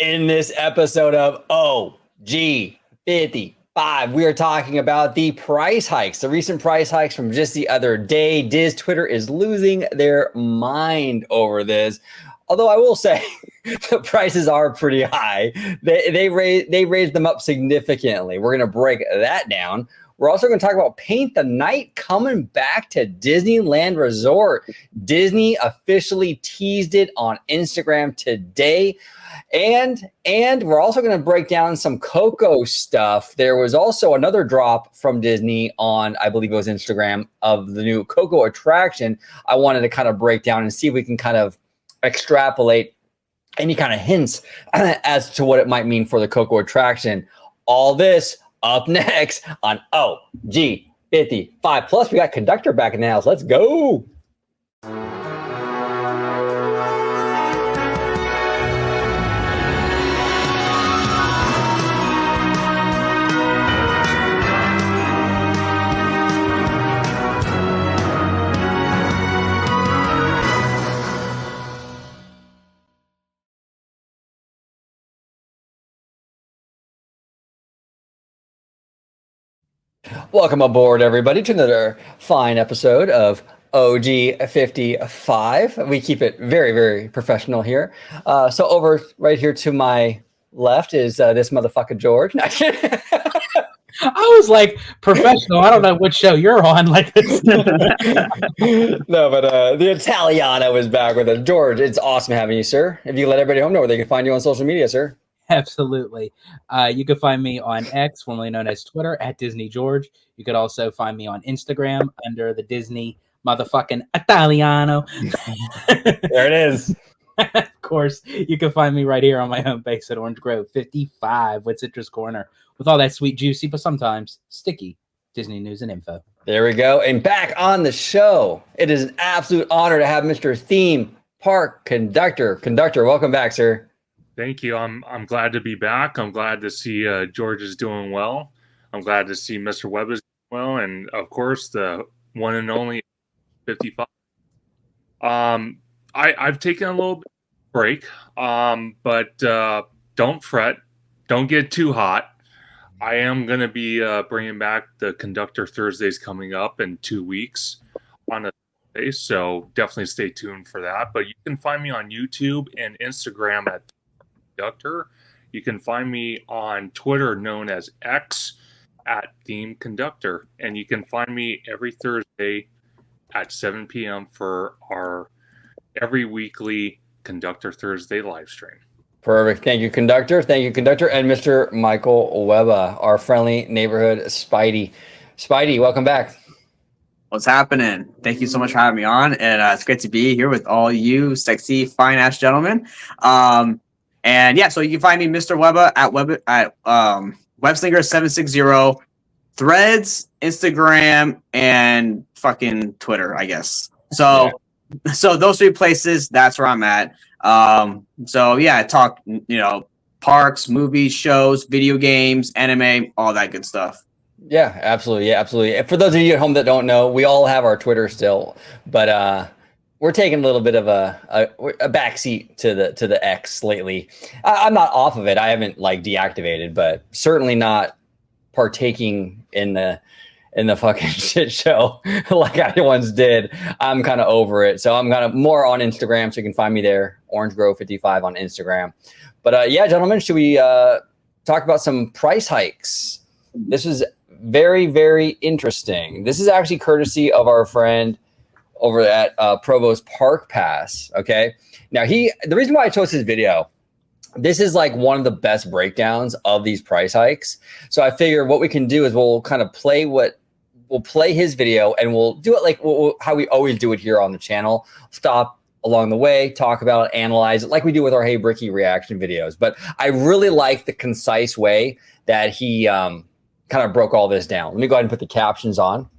In this episode of OG55, we are talking about the price hikes, the recent price hikes from just the other day. Diz Twitter is losing their mind over this. Although I will say the prices are pretty high. They raised them up significantly. We're going to break that down. We're also going to talk about Paint the Night coming back to Disneyland Resort. Disney officially teased it on Instagram today. And we're also going to break down some Coco stuff. There was also another drop from Disney on, I believe it was Instagram, of the new Coco attraction. I wanted to kind of break down and see if we can kind of extrapolate any kind of hints as to what it might mean for the Coco attraction. All this up next on OG55. Plus, we got Conductor back in the house. Let's go. Welcome aboard, everybody, to another fine episode of OG55. We keep it very, very professional here. So over right here to my left is this motherfucker George. I was like, professional. I don't know what show you're on. Like this. No, but the Italiano is back with us. George, it's awesome having you, sir. If you let everybody home know where they can find you on social media, sir. Absolutely. You can find me on X, formerly known as Twitter, at Disney George. You could also find me on Instagram under the Disney motherfucking Italiano. There it is. Of course, you can find me right here on my home base at Orange Grove 55 with Citrus Corner with all that sweet, juicy, but sometimes sticky Disney news and info. There we go. And back on the show, it is an absolute honor to have Mr. Theme Park Conductor. Conductor, welcome back, sir. Thank you. I'm glad to be back. I'm glad to see George is doing well. I'm glad to see Mr. Webba is doing well, and of course the one and only 55. I've taken a little bit of a break, but don't fret. Don't get too hot. I am going to be bringing back the Conductor Thursdays coming up in 2 weeks on a Thursday, so definitely stay tuned for that. But you can find me on YouTube and Instagram at Conductor. You can find me on Twitter, known as X, at Theme Conductor, and you can find me every Thursday at 7 p.m. for our every weekly Conductor Thursday live stream. Perfect. Thank you, Conductor. Thank you, Conductor, and Mr. Michael Webba, our friendly neighborhood Spidey. Spidey, welcome back. What's happening? Thank you so much for having me on, and it's great to be here with all you sexy, fine-ass gentlemen. And yeah, so you can find me, Mr. Webba, at Webslinger760, Threads, Instagram, and fucking Twitter, I guess. So those three places, that's where I'm at. So yeah, I talk, parks, movies, shows, video games, anime, all that good stuff. Yeah, absolutely. Yeah, absolutely. And for those of you at home that don't know, we all have our Twitter still, but we're taking a little bit of a backseat to the X lately. I'm not off of it. I haven't deactivated, but certainly not partaking in the fucking shit show like I once did. I'm kind of over it. So I'm kind of more on Instagram, so you can find me there, Orange Grove 55 on Instagram. But yeah, gentlemen, should we talk about some price hikes? This is very, very interesting. This is actually courtesy of our friend over at Provost Park Pass. Okay. Now the reason why I chose his video, this is like one of the best breakdowns of these price hikes. So I figure what we can do is we'll kind of play his video, and we'll do it like how we always do it here on the channel. Stop along the way, talk about it, analyze it like we do with our Hey Bricky reaction videos. But I really like the concise way that he kind of broke all this down. Let me go ahead and put the captions on.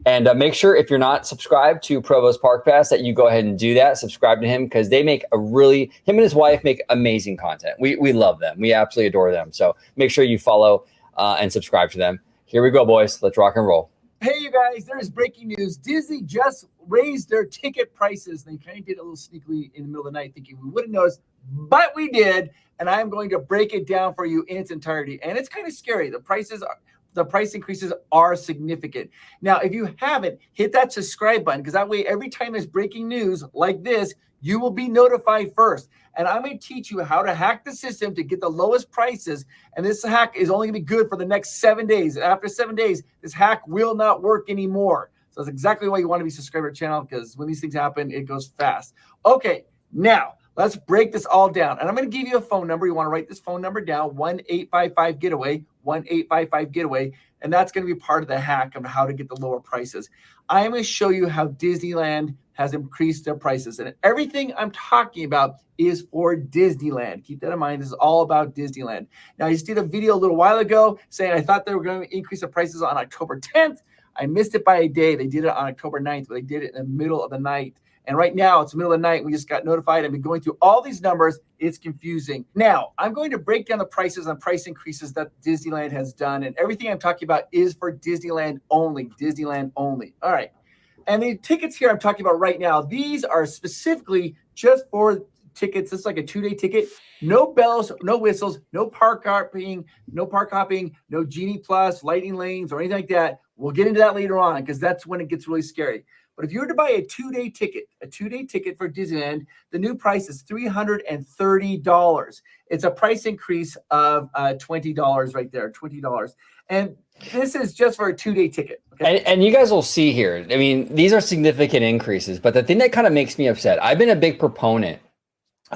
And make sure if you're not subscribed to Provost Park Pass that you go ahead and do that. Subscribe to him because they make him and his wife make amazing content. We love them. We absolutely adore them. So make sure you follow and subscribe to them. Here we go, boys. Let's rock and roll. Hey, you guys, there's breaking news. Disney just raised their ticket prices. They kind of did a little sneakily in the middle of the night thinking we wouldn't notice, but we did. and I'm going to break it down for you in its entirety. And it's kind of scary. The price increases are significant. Now, if you haven't, hit that subscribe button, because that way, every time there's breaking news like this, you will be notified first. And I'm going to teach you how to hack the system to get the lowest prices. And this hack is only going to be good for the next 7 days. And after 7 days, this hack will not work anymore. So that's exactly why you want to be subscribed to our channel, because when these things happen, it goes fast. Okay, now let's break this all down. And I'm going to give you a phone number. You want to write this phone number down, 1-855-GETAWAY, 1-855-GETAWAY. And that's going to be part of the hack of how to get the lower prices. I am going to show you how Disneyland has increased their prices. And everything I'm talking about is for Disneyland. Keep that in mind. This is all about Disneyland. Now, I just did a video a little while ago saying I thought they were going to increase the prices on October 10th. I missed it by a day. They did it on October 9th, but they did it in the middle of the night. And right now, it's the middle of the night. We just got notified. I've been going through all these numbers. It's confusing. Now, I'm going to break down the prices and price increases that Disneyland has done. And everything I'm talking about is for Disneyland only. Disneyland only. All right. And the tickets here I'm talking about right now, these are specifically just for tickets. It's like a 2-day ticket. No bells, no whistles, no park hopping, no Genie Plus, Lightning Lanes, or anything like that. We'll get into that later on, because that's when it gets really scary. But if you were to buy a 2-day ticket for Disneyland, the new price is $330. It's a price increase of $20 right there, $20. And this is just for a 2-day ticket. Okay? And you guys will see here, I mean, these are significant increases, but the thing that kind of makes me upset, I've been a big proponent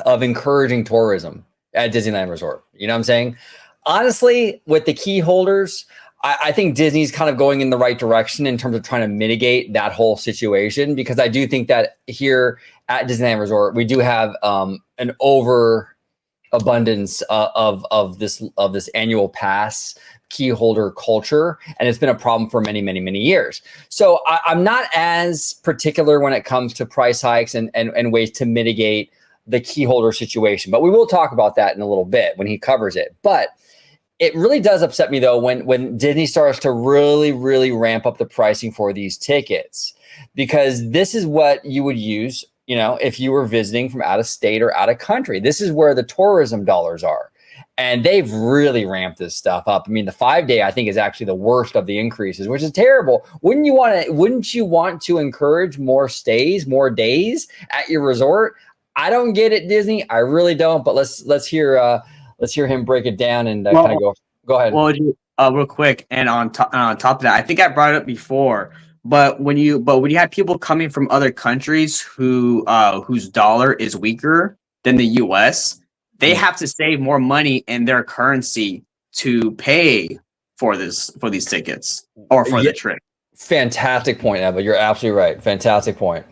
of encouraging tourism at Disneyland Resort. You know what I'm saying? Honestly, with the key holders, I think Disney's kind of going in the right direction in terms of trying to mitigate that whole situation, because I do think that here at Disneyland Resort, we do have an overabundance of this annual pass key holder culture, and it's been a problem for many, many, many years. So I'm not as particular when it comes to price hikes and ways to mitigate the key holder situation, but we will talk about that in a little bit when he covers it. But it really does upset me, though, when Disney starts to really, really ramp up the pricing for these tickets, because this is what you would use, you know, if you were visiting from out of state or out of country. This is where the tourism dollars are. And they've really ramped this stuff up. I mean, the 5-day, I think, is actually the worst of the increases, which is terrible. Wouldn't you want to encourage more stays, more days at your resort? I don't get it, Disney. I really don't. But let's hear him break it down and kind of go ahead. Well, real quick, and on top of that, I think I brought it up before, but when you have people coming from other countries whose dollar is weaker than the U.S., they have to save more money in their currency to pay for these tickets or for the trip. Fantastic point, Ebba. You're absolutely right. Fantastic point.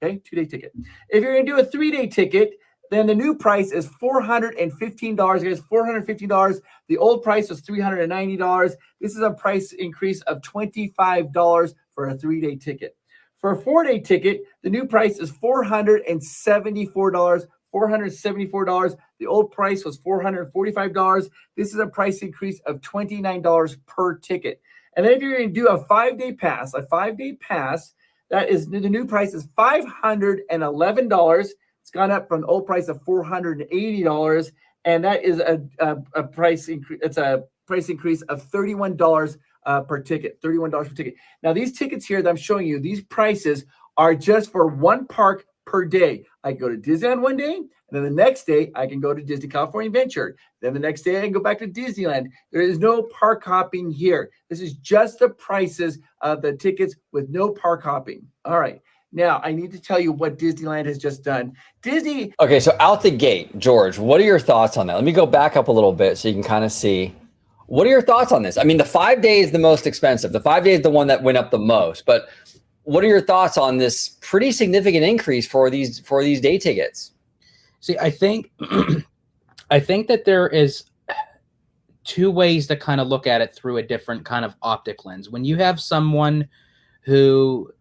Okay, 2-day ticket. If you're going to do a 3-day ticket, then the new price is $415. Guys, $415. The old price was $390. This is a price increase of $25 for a 3-day ticket. For a 4-day ticket, the new price is $474. $474. The old price was $445. This is a price increase of $29 per ticket. And then if you're going to do a 5-day pass, that is, the new price is $511. It's gone up from the old price of $480, and that is a price increase. It's a price increase of $31 per ticket. $31 per ticket. Now, these tickets here that I'm showing you, these prices are just for one park per day. I can go to Disneyland one day, and then the next day I can go to Disney California Adventure. Then the next day I can go back to Disneyland. There is no park hopping here. This is just the prices of the tickets with no park hopping. All right. Now, I need to tell you what Disneyland has just done. Okay, so out the gate, George, what are your thoughts on that? Let me go back up a little bit so you can kind of see. What are your thoughts on this? I mean, the 5-day is the most expensive. The 5-day is the one that went up the most. But what are your thoughts on this pretty significant increase for these day tickets? See, I think that there is two ways to kind of look at it through a different kind of optic lens. When you have someone who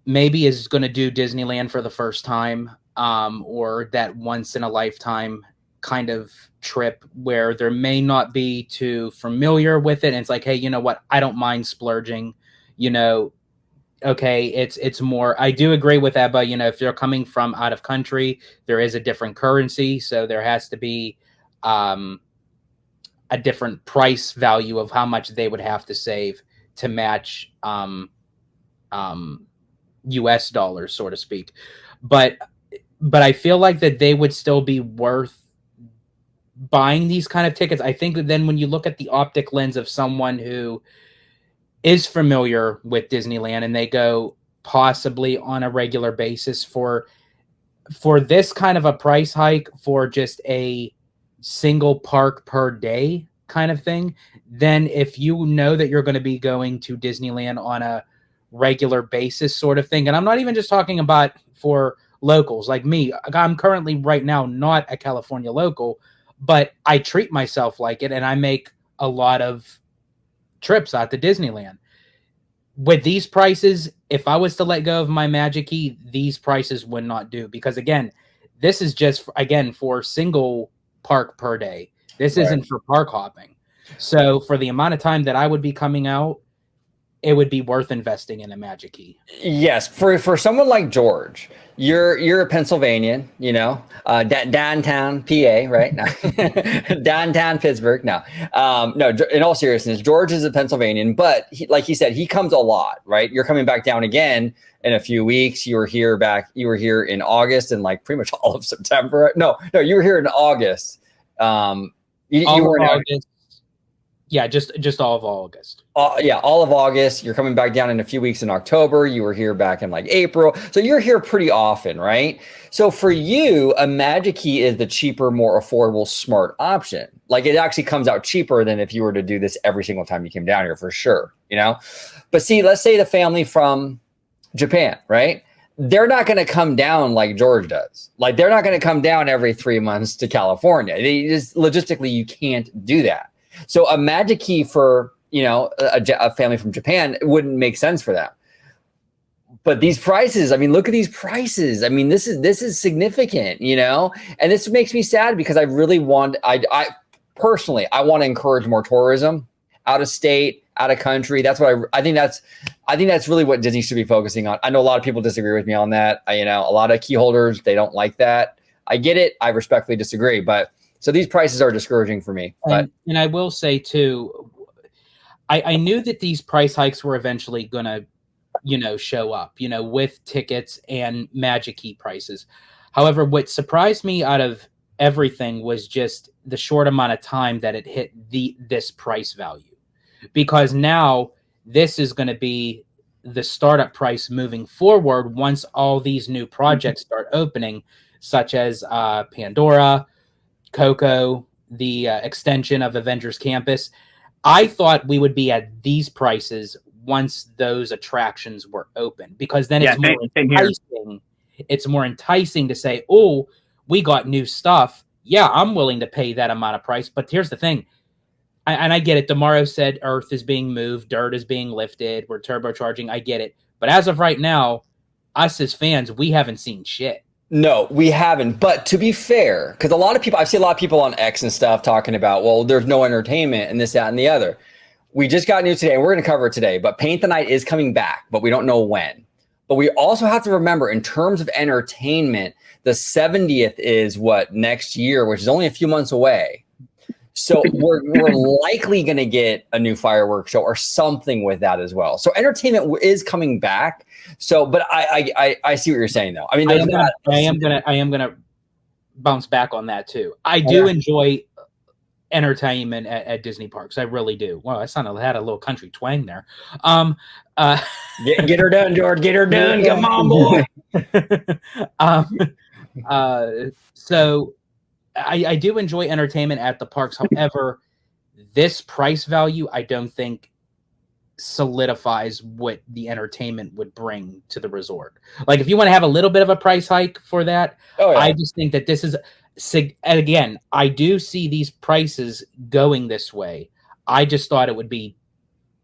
maybe is going to do Disneyland for the first time, or that once in a lifetime kind of trip where there may not be too familiar with it. And it's like, hey, you know what? I don't mind splurging, okay. It's more, I do agree with Ebba, if you're coming from out of country, there is a different currency. So there has to be a different price value of how much they would have to save to match US dollars, so to speak. But I feel like that they would still be worth buying these kind of tickets. I think that then when you look at the optic lens of someone who is familiar with Disneyland and they go possibly on a regular basis for this kind of a price hike for just a single park per day kind of thing, then if you know that you're going to be going to Disneyland on a regular basis sort of thing, and I'm not even just talking about for locals like me. I'm currently right now not a California local, but I treat myself like it, and I make a lot of trips out to Disneyland. With these prices, if I was to let go of my Magic Key, these prices would not do, because again, this is just again for single park per day. This isn't for park hopping. So for the amount of time that I would be coming out, it would be worth investing in a Magic Key. Yes, for someone like George, you're a Pennsylvanian, you know, downtown PA, right? No. Downtown Pittsburgh. No, no. In all seriousness, George is a Pennsylvanian, but like he said, he comes a lot, right? You're coming back down again in a few weeks. You were here in August and like pretty much all of September. No, you were here in August. You were in August. Yeah, just all of August. Yeah, all of August. You're coming back down in a few weeks in October. You were here back in like April. So you're here pretty often, right? So for you, a Magic Key is the cheaper, more affordable, smart option. Like it actually comes out cheaper than if you were to do this every single time you came down here, for sure, you know? But see, let's say the family from Japan, right? They're not going to come down like George does. Like they're not going to come down every 3 months to California. They just logistically, you can't do that. So a Magic Key for, you know, a family from Japan, it wouldn't make sense for them. But these prices, I mean, look at these prices. I mean, this is significant, you know, and this makes me sad because I really want, I personally, I want to encourage more tourism out of state, out of country. That's what I think that's really what Disney should be focusing on. I know a lot of people disagree with me on that. You know, a lot of key holders, they don't like that. I get it. I respectfully disagree, but so these prices are discouraging for me. But and I will say too, I knew that these price hikes were eventually going to, you know, show up, you know, with tickets and Magic Key prices. However, what surprised me out of everything was just the short amount of time that it hit this price value, because now this is going to be the startup price moving forward once all these new projects start opening, such as Pandora, Coco, the extension of Avengers Campus. I thought we would be at these prices once those attractions were open, because then it's more enticing. It's more enticing to say, "Oh, we got new stuff. Yeah, I'm willing to pay that amount of price." But here's the thing, and I get it. Tomorrow said Earth is being moved, dirt is being lifted, we're turbocharging. I get it, but as of right now, us as fans, we haven't seen shit. No, we haven't. But to be fair, because I see a lot of people on X and stuff talking about, well, there's no entertainment and this, that, and the other. We just got news today, and we're going to cover it today, but Paint the Night is coming back, but we don't know when. But we also have to remember, in terms of entertainment, the 70th is what, next year, which is only a few months away. So we're likely going to get a new fireworks show or something with that as well. So entertainment is coming back. So, but I see what you're saying though. I mean, I am gonna bounce back on that too. I do enjoy entertainment at Disney parks. I really do. Wow, I had a little country twang there. Get her done, George. Get her done. Come on, boy. So I do enjoy entertainment at the parks. However, this price value, I don't think solidifies what the entertainment would bring to the resort. Like if you want to have a little bit of a price hike for that, I just think that this is, again, I do see these prices going this way. I just thought it would be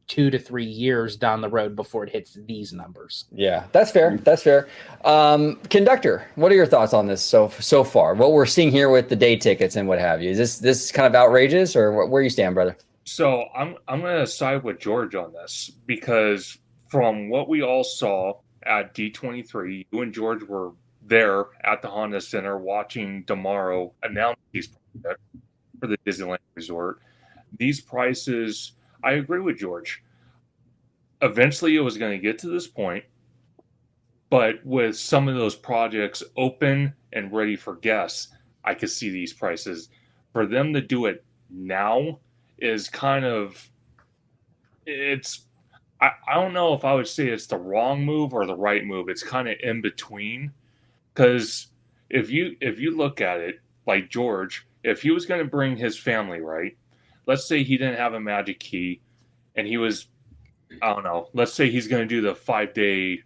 2 to 3 years down the road before it hits these numbers. Yeah, that's fair. That's fair. Conductor, what are your thoughts on this so far? What we're seeing here with the day tickets and what have you, is this kind of outrageous, or where you stand, brother? So I'm going to side with George on this, because from what we all saw at D23, you and George were there at the Honda Center watching Tomorrow announce these projects. for the Disneyland Resort. These prices, I agree with George. Eventually, it was going to get to this point, but with some of those projects open and ready for guests, I could see these prices. For them to do it now is kind of, I don't know if I would say it's the wrong move or the right move. It's kind of in between, because if you look at it like George, if he was going to bring his family, right? Let's say he didn't have a magic key, and he was, I don't know. Let's say he's going to do the 5-day,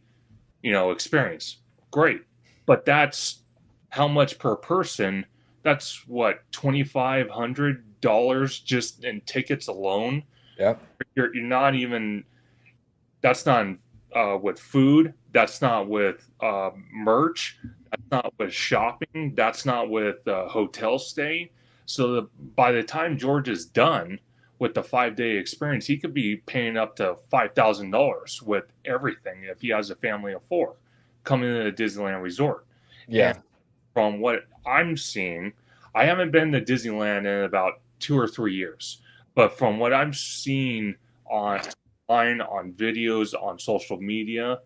experience. Great, but that's how much per person? That's what, $2,500 just in tickets alone. Yep. You're not even. That's not with food. That's not with merch. That's not with shopping. That's not with hotel stay. So by the time George is done with the 5-day experience, he could be paying up to $5,000 with everything if he has a family of 4 coming to the Disneyland Resort. Yeah. And from what I'm seeing, I haven't been to Disneyland in about 2 or 3 years, but from what I'm seeing online, on videos, on social media,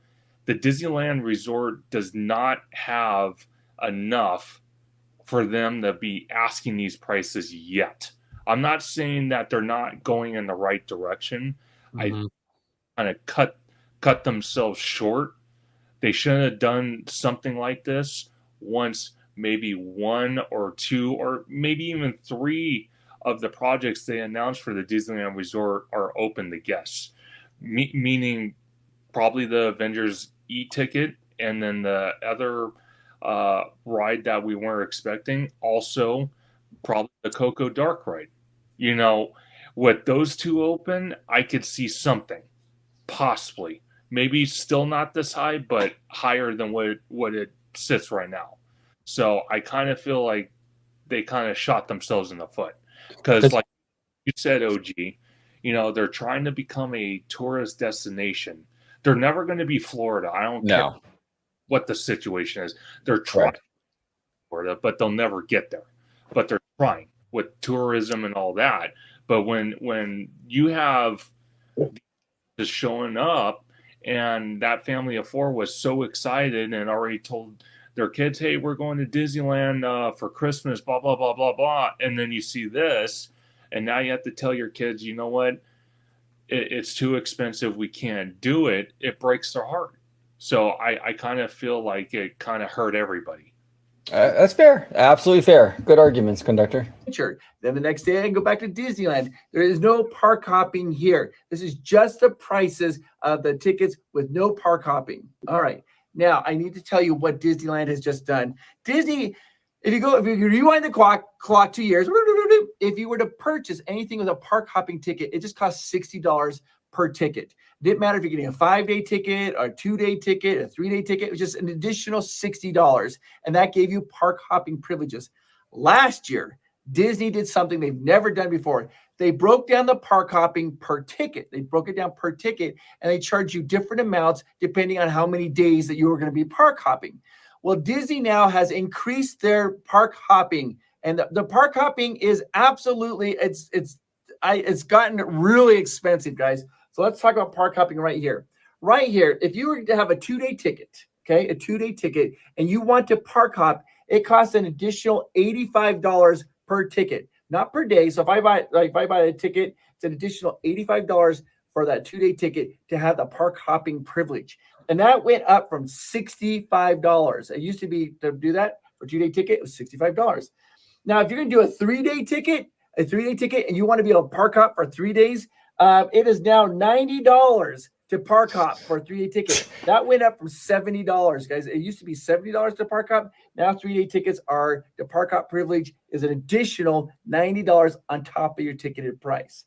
the Disneyland Resort does not have enough for them to be asking these prices yet. I'm not saying that they're not going in the right direction. Mm-hmm. I kind of cut themselves short. They shouldn't have done something like this once maybe 1 or 2 or maybe even 3 of the projects they announced for the Disneyland Resort are open to guests. Meaning probably the Avengers e-ticket, and then the other ride that we weren't expecting, also probably the Coco Dark ride. With those 2 open, I could see something, possibly. Maybe still not this high, but higher than what it sits right now. So I kind of feel like they kind of shot themselves in the foot. Because like you said, OG, they're trying to become a tourist destination. They're never going to be Florida. I don't care what the situation is. They're trying Florida, but they'll never get there. But they're trying with tourism and all that. But when you have just showing up, and that family of 4 was so excited and already told their kids, hey, we're going to Disneyland for Christmas, blah, blah, blah, blah, blah. And then you see this, and now you have to tell your kids, you know what? It's too expensive. We can't do it. It breaks their heart. So I kind of feel like it kind of hurt everybody. That's fair. Absolutely fair. Good arguments, Conductor. Sure. Then the next day I can go back to Disneyland. There is no park hopping here. This is just the prices of the tickets with no park hopping. All right. Now I need to tell you what Disneyland has just done. Disney, if you rewind the clock 2 years, if you were to purchase anything with a park hopping ticket, it just costs $60 per ticket. It didn't matter if you're getting a 5-day ticket, or a 2-day ticket, a 3-day ticket. It was just an additional $60, and that gave you park hopping privileges. Last year, Disney did something they've never done before. They broke down the park hopping per ticket. They broke it down per ticket, and they charge you different amounts depending on how many days that you were going to be park hopping. Well, Disney now has increased their park hopping, and the park hopping is absolutely, it's gotten really expensive, guys. So let's talk about park hopping right here. Right here, if you were to have a 2-day ticket, okay, a 2-day ticket, and you want to park hop, it costs an additional $85 per ticket, not per day. So if I buy a ticket, it's an additional $85 for that 2-day ticket to have the park hopping privilege. And that went up from $65. It used to be, to do that for a 2-day ticket, it was $65. Now, if you're going to do a 3-day ticket, and you want to be able to park hop for 3 days, it is now $90 to park hop for a 3-day ticket. That went up from $70, guys. It used to be $70 to park hop. Now 3-day tickets are, the park hop privilege is an additional $90 on top of your ticketed price.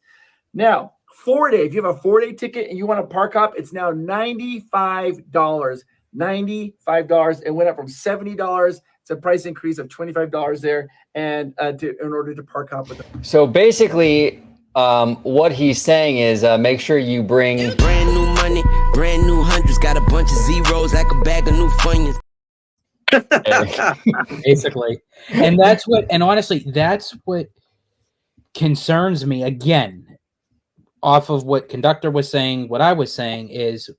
Now, 4-day, if you have a 4-day ticket and you want to park hop, it's now $95. $95. It went up from $70. It's a price increase of $25 there, and in order to park hop with them. So basically, what he's saying is make sure you bring brand new money, brand new hundreds, got a bunch of zeros like a bag of new Funyuns. Basically. And honestly, that's what concerns me again, off of what Conductor was saying, what I was saying is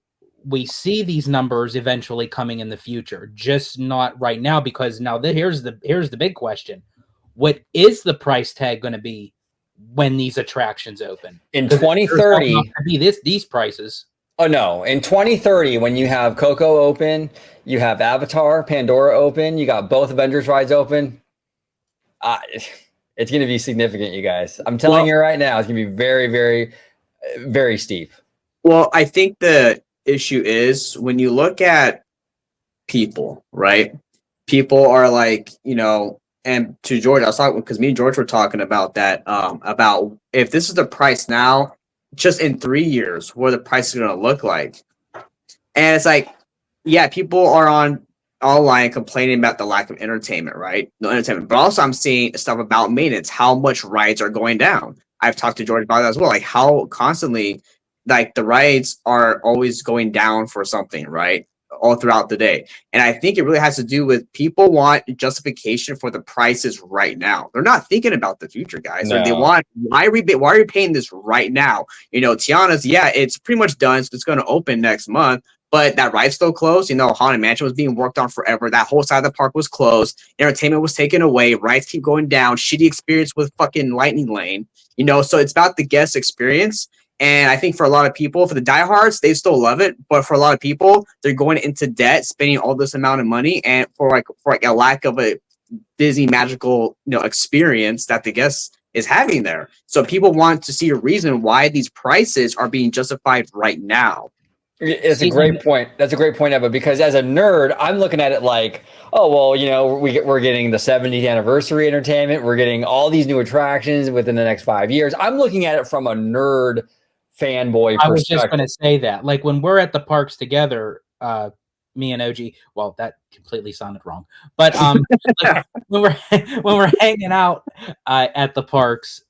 we see these numbers eventually coming in the future, just not right now, because now here's the big question. What is the price tag going to be when these attractions open? In 'Cause there's not 2030, gonna be these prices. oh no, in 2030, when you have Coco open, you have Avatar, Pandora open, you got both Avengers rides open. It's going to be significant, you guys. I'm telling you right now, it's going to be very, very, very steep. Well, I think the issue is when you look at people, right? People are like, and to George, I was talking because me and George were talking about that, about if this is the price now, just in 3 years, what the price is going to look like. And it's like, yeah, people are online complaining about the lack of entertainment, right? No entertainment. But also I'm seeing stuff about maintenance, how much rides are going down. I've talked to George about that as well, like how constantly like the rides are always going down for something, right? All throughout the day. And I think it really has to do with people want justification for the prices right now. They're not thinking about the future, guys. Or they No. want, why are you paying this right now? Tiana's, yeah, it's pretty much done. So it's going to open next month. But that ride's still closed. Haunted Mansion was being worked on forever. That whole side of the park was closed. Entertainment was taken away. Rides keep going down. Shitty experience with fucking Lightning Lane. So it's about the guest experience. And I think for a lot of people, for the diehards, they still love it. But for a lot of people, they're going into debt, spending all this amount of money, and for a lack of a Disney magical experience that the guest is having there. So people want to see a reason why these prices are being justified right now. It's a great point. That's a great point, Ebba, because as a nerd, I'm looking at it like, oh, well, we're getting the 70th anniversary entertainment. We're getting all these new attractions within the next 5 years. I'm looking at it from a nerd fanboy perspective. I was just going to say that. Like when we're at the parks together, me and OG, well, that completely sounded wrong. But like when we're hanging out at the parks,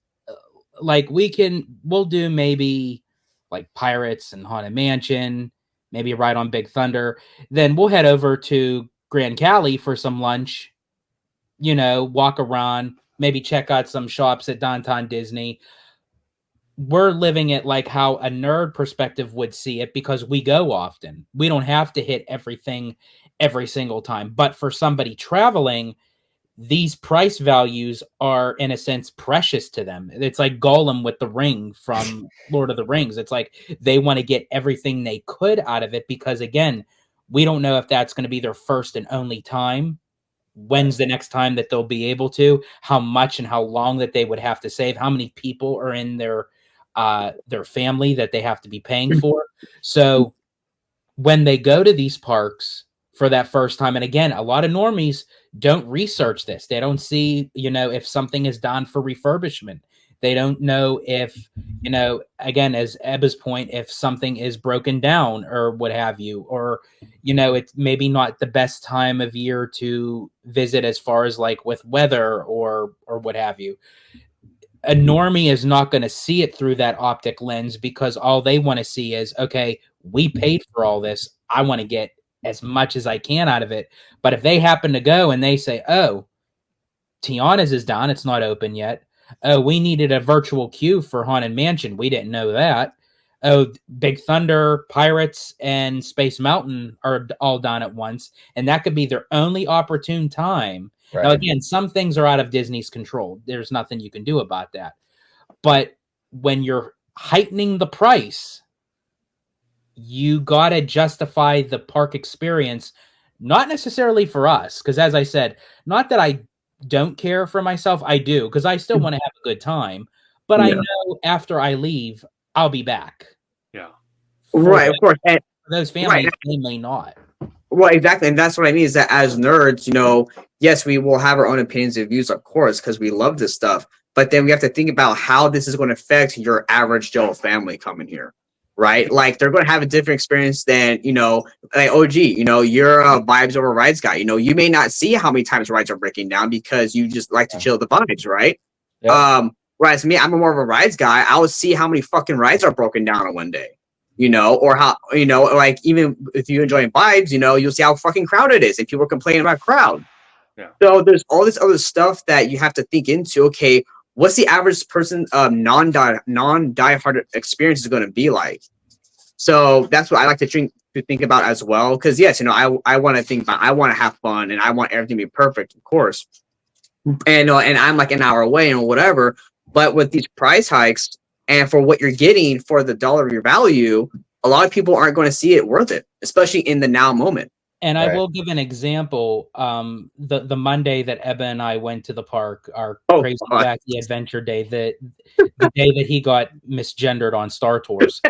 like we'll do maybe like Pirates and Haunted Mansion, maybe a ride on Big Thunder. Then we'll head over to Grand Cali for some lunch, walk around, maybe check out some shops at Downtown Disney. We're living it like how a nerd perspective would see it because we go often. We don't have to hit everything every single time. But for somebody traveling, these price values are, in a sense, precious to them. It's like Gollum with the ring from Lord of the Rings. It's like they want to get everything they could out of it because, again, we don't know if that's going to be their first and only time. When's the next time that they'll be able to? How much and how long that they would have to save? How many people are in their family that they have to be paying for? So when they go to these parks for that first time, and again, a lot of normies don't research this. They don't see, if something is done for refurbishment. They don't know if, again, as Ebba's point, if something is broken down or what have you, or, it's maybe not the best time of year to visit as far as like with weather or what have you. A normie is not going to see it through that optic lens because all they want to see is, okay, we paid for all this. I want to get as much as I can out of it. But if they happen to go and they say, oh, Tiana's is done, it's not open yet. Oh, we needed a virtual queue for Haunted Mansion. We didn't know that. Oh, Big Thunder, Pirates, and Space Mountain are all done at once. And that could be their only opportune time. Right. Now, again, some things are out of Disney's control. There's nothing you can do about that. But when you're heightening the price, you got to justify the park experience, not necessarily for us. Because as I said, not that I don't care for myself. I do, because I still want to have a good time. But I know after I leave, I'll be back. Yeah. Right, of course. And for those families, they may not. Well, exactly. And that's what I mean is that as nerds, yes, we will have our own opinions and views, of course, because we love this stuff. But then we have to think about how this is going to affect your average Joe family coming here, right? Like they're going to have a different experience than, like OG, you're a vibes over rides guy. You may not see how many times rides are breaking down because you just like to chill the vibes, right? Yeah. Whereas me, I'm more of a rides guy. I would see how many fucking rides are broken down on one day. Or how, like even if you enjoy vibes, you'll see how fucking crowded it is and people are complaining about crowd. Yeah. So there's all this other stuff that you have to think into. Okay, what's the average person non diehard experience is going to be like? So that's what I like to think about as well. Because yes, you know, I want to think about, I want to have fun and I want everything to be perfect, of course. And I'm like an hour away and whatever. But with these price hikes and for what you're getting for the dollar of your value, a lot of people aren't going to see it worth it, especially in the now moment. And I Right. will give an example. The Monday that Ebba and I went to the park, our crazy wacky adventure day, the day that he got misgendered on Star Tours.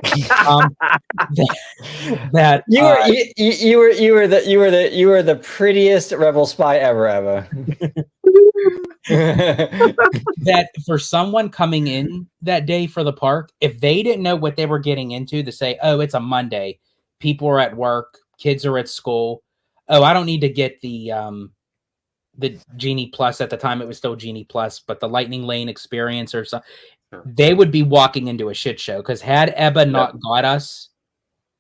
That you were the prettiest rebel spy ever, Eva. That for someone coming in that day for the park, if they didn't know what they were getting into, to say, oh, it's a Monday, people are at work, kids are at school. Oh, I don't need to get the Genie Plus. At the time it was still Genie Plus, but the Lightning Lane experience or something, they would be walking into a shit show. Because had Ebba not got us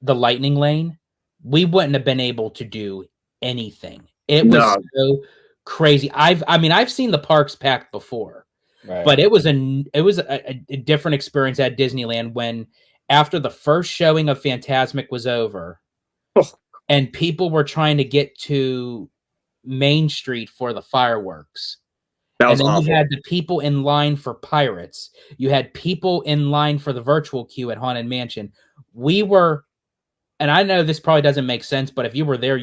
the Lightning Lane, we wouldn't have been able to do anything. It was so crazy. I've seen the parks packed before, right. But it was a different experience at Disneyland when after the first showing of Fantasmic was over, and people were trying to get to Main Street for the fireworks. And then you had the people in line for Pirates. You had people in line for the virtual queue at Haunted Mansion. We were, and I know this probably doesn't make sense, but if you were there,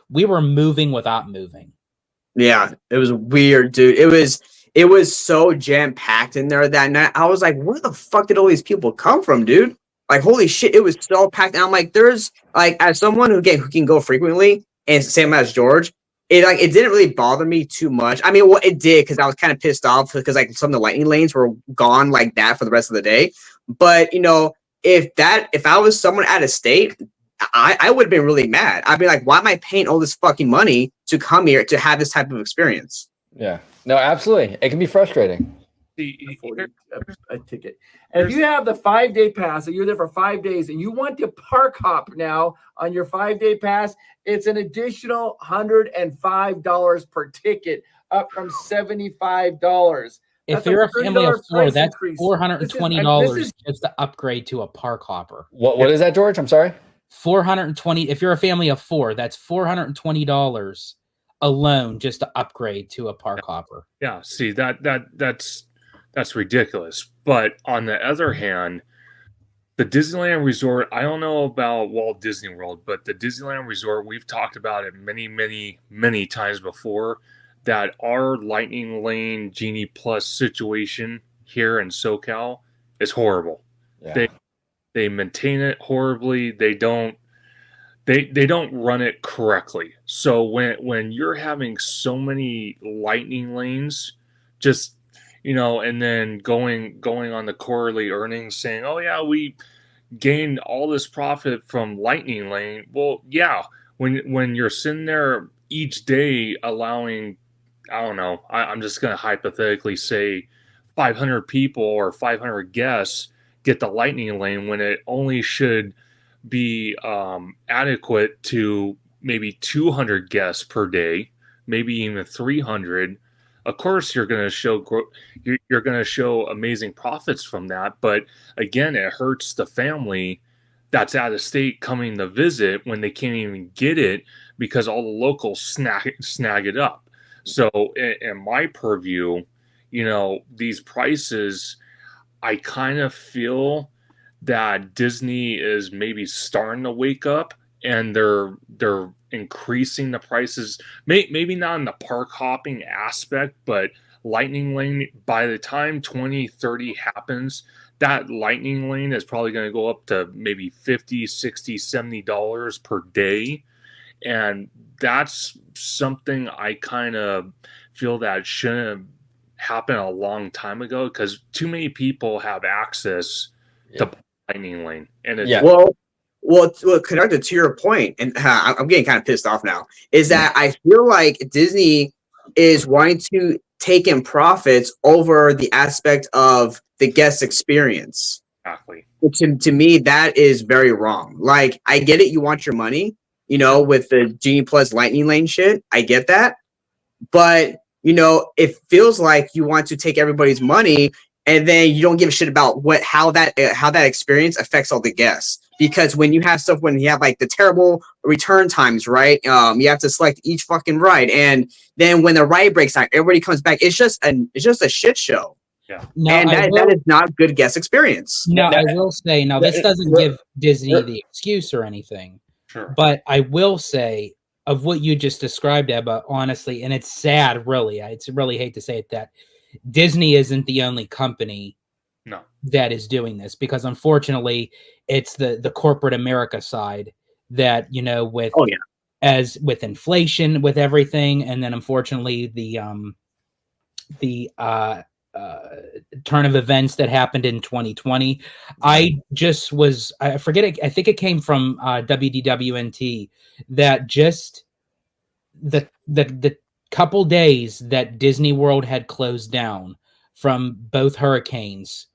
we were moving without moving. Yeah, it was weird, dude. It was so jam-packed in there that night. I was like, where the fuck did all these people come from, dude? Like, holy shit, it was so packed. And I'm like, there's like, as someone who can go frequently, and same as George, it didn't really bother me too much. I mean, it did, because I was kind of pissed off because like some of the lightning lanes were gone like that for the rest of the day. But you know, if I was someone out of state, I would have been really mad. I'd be like, why am I paying all this fucking money to come here to have this type of experience? Yeah, no, absolutely. It can be frustrating. A ticket. And if you have the 5-day pass, and you're there for 5 days, and you want to park hop now on your 5-day pass, it's an additional $105 per ticket, up from $75. If you're a family of four, that's $420 just to upgrade to a park hopper. What is that, George? I'm sorry. $420. If you're a family of four, that's $420 alone just to upgrade to a park hopper. Yeah, see that's ridiculous. But on the other hand, the Disneyland Resort, I don't know about Walt Disney World, but the Disneyland Resort, we've talked about it many times before, that our Lightning Lane Genie Plus situation here in SoCal is horrible. Yeah. They maintain it horribly. They don't run it correctly. So when you're having so many lightning lanes, just, you know, and then going on the quarterly earnings saying, oh yeah, we gained all this profit from lightning lane. Well, yeah, when you're sitting there each day allowing, I don't know, I'm just going to hypothetically say 500 people or 500 guests get the lightning lane when it only should be adequate to maybe 200 guests per day, maybe even 300. Of course, you're going to show you're going to show amazing profits from that, but again, it hurts the family that's out of state coming to visit when they can't even get it because all the locals snag it up. So, in my purview, you know, these prices, I kind of feel that Disney is maybe starting to wake up, and they're increasing the prices. Maybe not in the park hopping aspect, but Lightning Lane, by the time 2030 happens, that Lightning Lane is probably going to go up to maybe $50, $60, $70 per day. And that's something I kind of feel that shouldn't have happened a long time ago, because too many people have access to Lightning Lane. And it's Well, Conductor, to your point, and I'm getting kind of pissed off now, is that I feel like Disney is wanting to take in profits over the aspect of the guest experience. Exactly. To me, that is very wrong. Like, I get it, you want your money, you know, with the Genie Plus Lightning Lane shit. I get that. But it feels like you want to take everybody's money, and then you don't give a shit about how that experience affects all the guests. Because when you have like the terrible return times, right? You have to select each fucking ride, and then when the ride breaks down, everybody comes back. It's just a shit show. Yeah. Now, And that is not good guest experience. Now, I will say, this doesn't give Disney the excuse or anything. Sure. But I will say, of what you just described, Ebba, honestly, and it's sad, really. I really hate to say it, that Disney isn't the only company that is doing this, because unfortunately, it's the corporate America side that, with as with inflation, with everything, and then unfortunately the turn of events that happened in 2020. I forget it. I think it came from WDWNT that just the couple days that Disney World had closed down from both hurricanes,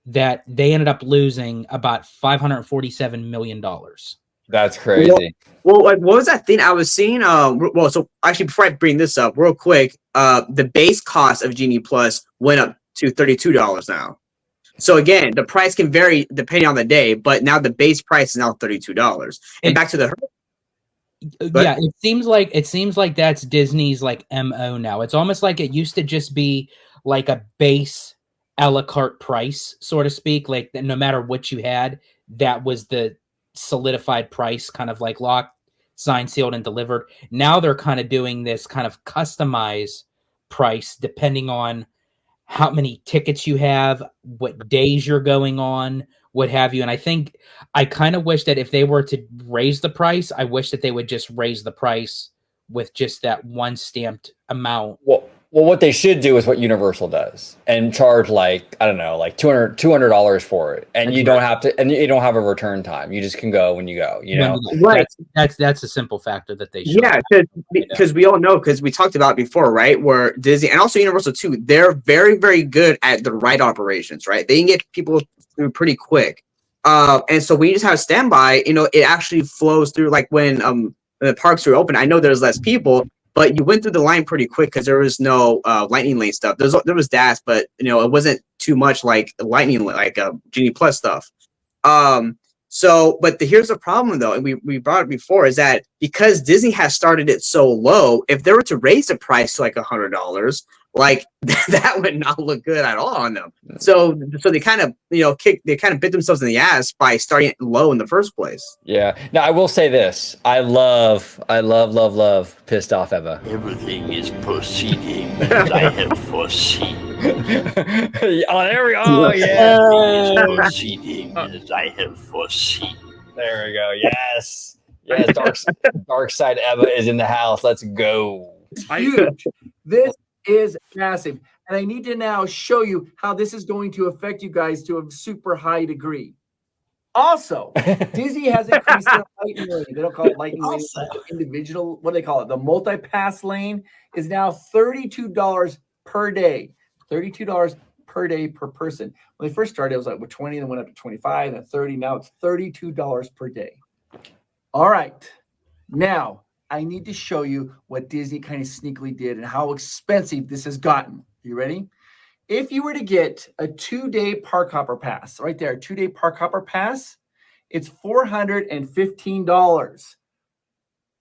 that they ended up losing about $547 million. That's crazy. Well, like, what was that thing I was seeing? So actually, before I bring this up real quick, the base cost of Genie Plus went up to $32 now. So again, the price can vary depending on the day, but now the base price is now $32. And back to the it seems like that's Disney's like MO now. It's almost like it used to just be like a base a la carte price, so to speak. Like no matter what you had, that was the solidified price, kind of like locked, signed, sealed, and delivered. Now they're kind of doing this kind of customized price depending on how many tickets you have, what days you're going on, what have you. And I kind of wish that if they were to raise the price, I wish that they would just raise the price with just that one stamped amount. Well, what they should do is what Universal does and charge like, I don't know, like $200 for it. And you don't have to, and you don't have a return time. You just can go when you go, Right. That's a simple factor that they should. Yeah, because we all know, because we talked about it before, right? Where Disney and also Universal too, they're very, very good at the ride operations, right? They can get people through pretty quick. And so when you just have standby, it actually flows through. Like when the parks were open, I know there's less people, but you went through the line pretty quick because there was no lightning lane stuff. There was DAS, but it wasn't too much like lightning, like Genie Plus stuff. But here's the problem though, and we brought it before, is that because Disney has started it so low, if they were to raise the price to like $100, like that would not look good at all on them. So they kind of bit themselves in the ass by starting it low in the first place. Yeah. Now I will say this: I love pissed off Eva. Everything is proceeding as I have foreseen. Oh, there we go. Oh, yeah. Proceeding as I have foreseen. There we go. Yes. Yes. Dark Side Eva is in the house. Let's go. Huge. This is massive. And I need to now show you how this is going to affect you guys to a super high degree. Also, Disney has increased their lightning lane. They don't call it lightning lane. Individual, what do they call it? The multi-pass lane is now $32 per day. $32 per day per person. When they first started, it was like 20, then went up to 25, then 30. Now it's $32 per day. All right. Now, I need to show you what Disney kind of sneakily did and how expensive this has gotten. You ready? If you were to get a 2-day park hopper pass, right there, 2-day park hopper pass, it's $415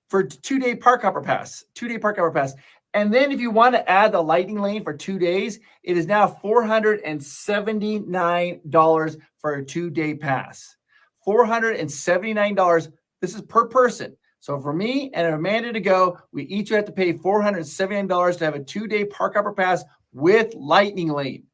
for 2-day park hopper pass. 2-day park hopper pass. And then if you want to add the lightning lane for 2 days, it is now $479 for a 2-day pass. $479. This is per person. So for me and Amanda to go, we each have to pay $479 to have a 2-day park hopper pass with lightning lane.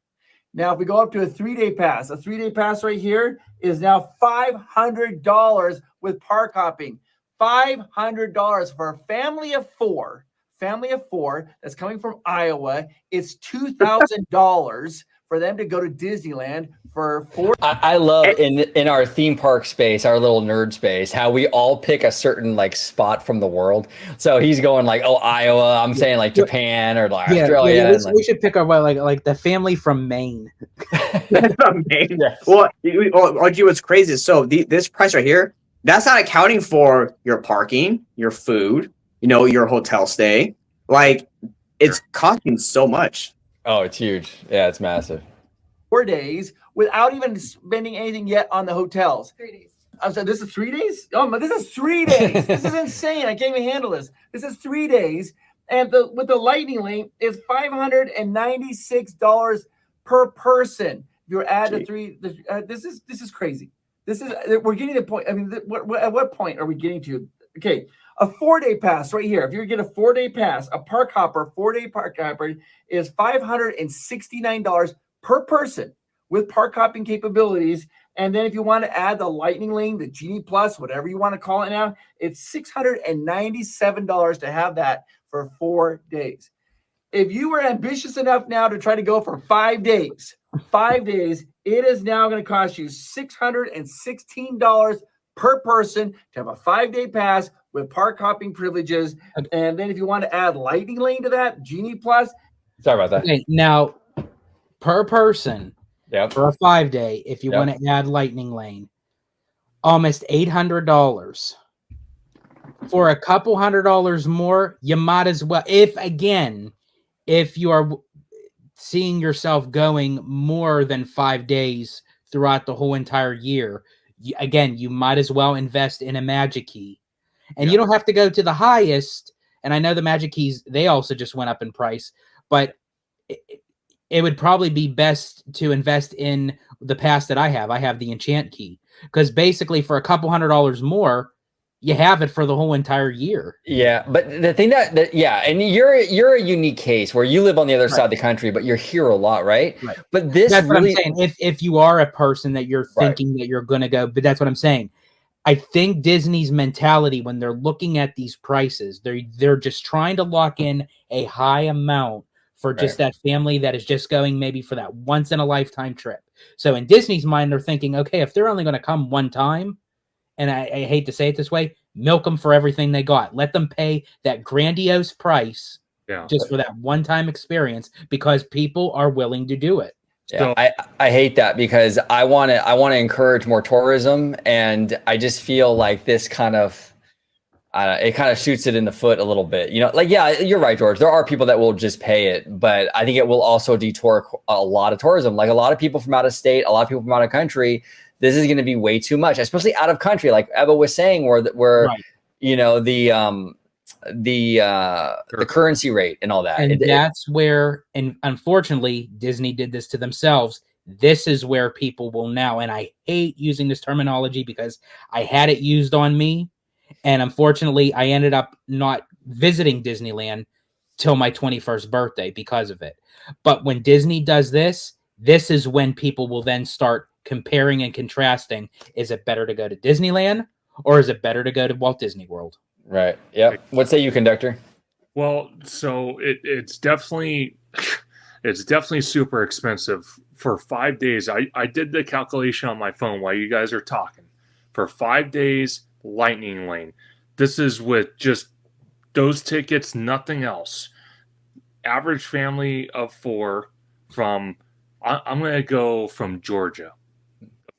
Now, if we go up to a 3-day pass, a 3-day pass right here is now $500 with park hopping. $500 for a family of four. Family of four that's coming from Iowa. It's $2,000 for them to go to Disneyland for 4. I love in our theme park space, our little nerd space, how we all pick a certain like spot from the world. So he's going like, oh, Iowa. I'm saying like Japan or like Australia. Yeah, and, we should pick our like the family from Maine. From Maine. Yes. Well, what's crazy is this price right here, that's not accounting for your parking, your food, your hotel stay. Like it's costing so much. Oh, it's huge. Yeah, it's massive. 4 days without even spending anything yet on the hotels. 3 days. I'm sorry, this is 3 days? Oh, my, this is 3 days. This is insane. I can't even handle this. This is 3 days. And with the lightning lane, it's $596 per person. If you add the three, this is crazy. We're getting to the point. I mean, at what point are we getting to? Okay, a 4-day pass right here. If you get a 4-day pass, a park hopper, 4-day park hopper is $569 per person with park hopping capabilities. And then if you want to add the lightning lane, the Genie Plus, whatever you want to call it now, it's $697 to have that for 4 days. If you were ambitious enough now to try to go for 5 days, it is now going to cost you $616 per person to have a 5-day pass with park hopping privileges. And then if you want to add lightning lane to that, Genie Plus. Sorry about that. Okay, now, per person, Yep. for a 5-day, if you want to add lightning lane, almost $800. For a couple $100 more, you might as well. If you are seeing yourself going more than 5 days throughout the whole entire year, you might as well invest in a Magic Key. And you don't have to go to the highest. And I know the Magic Keys, they also just went up in price, but it would probably be best to invest in the pass that I have. I have the Enchant Key, because basically for a couple $100 more, you have it for the whole entire year. Yeah, but the thing that and you're a unique case where you live on the other side of the country, but you're here a lot, right? But that's what really, I'm saying. If you are a person that you're thinking that you're going to go, but that's what I'm saying. I think Disney's mentality when they're looking at these prices, they're just trying to lock in a high amount for just that family that is just going maybe for that once in a lifetime trip. So in Disney's mind, they're thinking, okay, if they're only going to come one time, and I hate to say it this way, milk them for everything they got. Let them pay that grandiose price just for that one-time experience, because people are willing to do it. Yeah, I hate that, because I want to encourage more tourism, and I just feel like this kind of it kind of shoots it in the foot a little bit. You know, like, yeah, you're right, George. There are people that will just pay it, but I think it will also detour a lot of tourism. Like a lot of people from out of state, a lot of people from out of country. This is going to be way too much, especially out of country, like Webba was saying, where you know the currency rate and all that. And that's where, and unfortunately, Disney did this to themselves. This is where people will now, and I hate using this terminology because I had it used on me, and unfortunately, I ended up not visiting Disneyland till my 21st birthday because of it. But when Disney does this, this is when people will then start comparing and contrasting. Is it better to go to Disneyland, or is it better to go to Walt Disney World? Right. Yep. What say you, Conductor? Well, so it's definitely super expensive for 5 days. I did the calculation on my phone while you guys are talking. For 5 days, lightning lane. This is with just those tickets, nothing else. Average family of 4 from, I'm going to go from Georgia.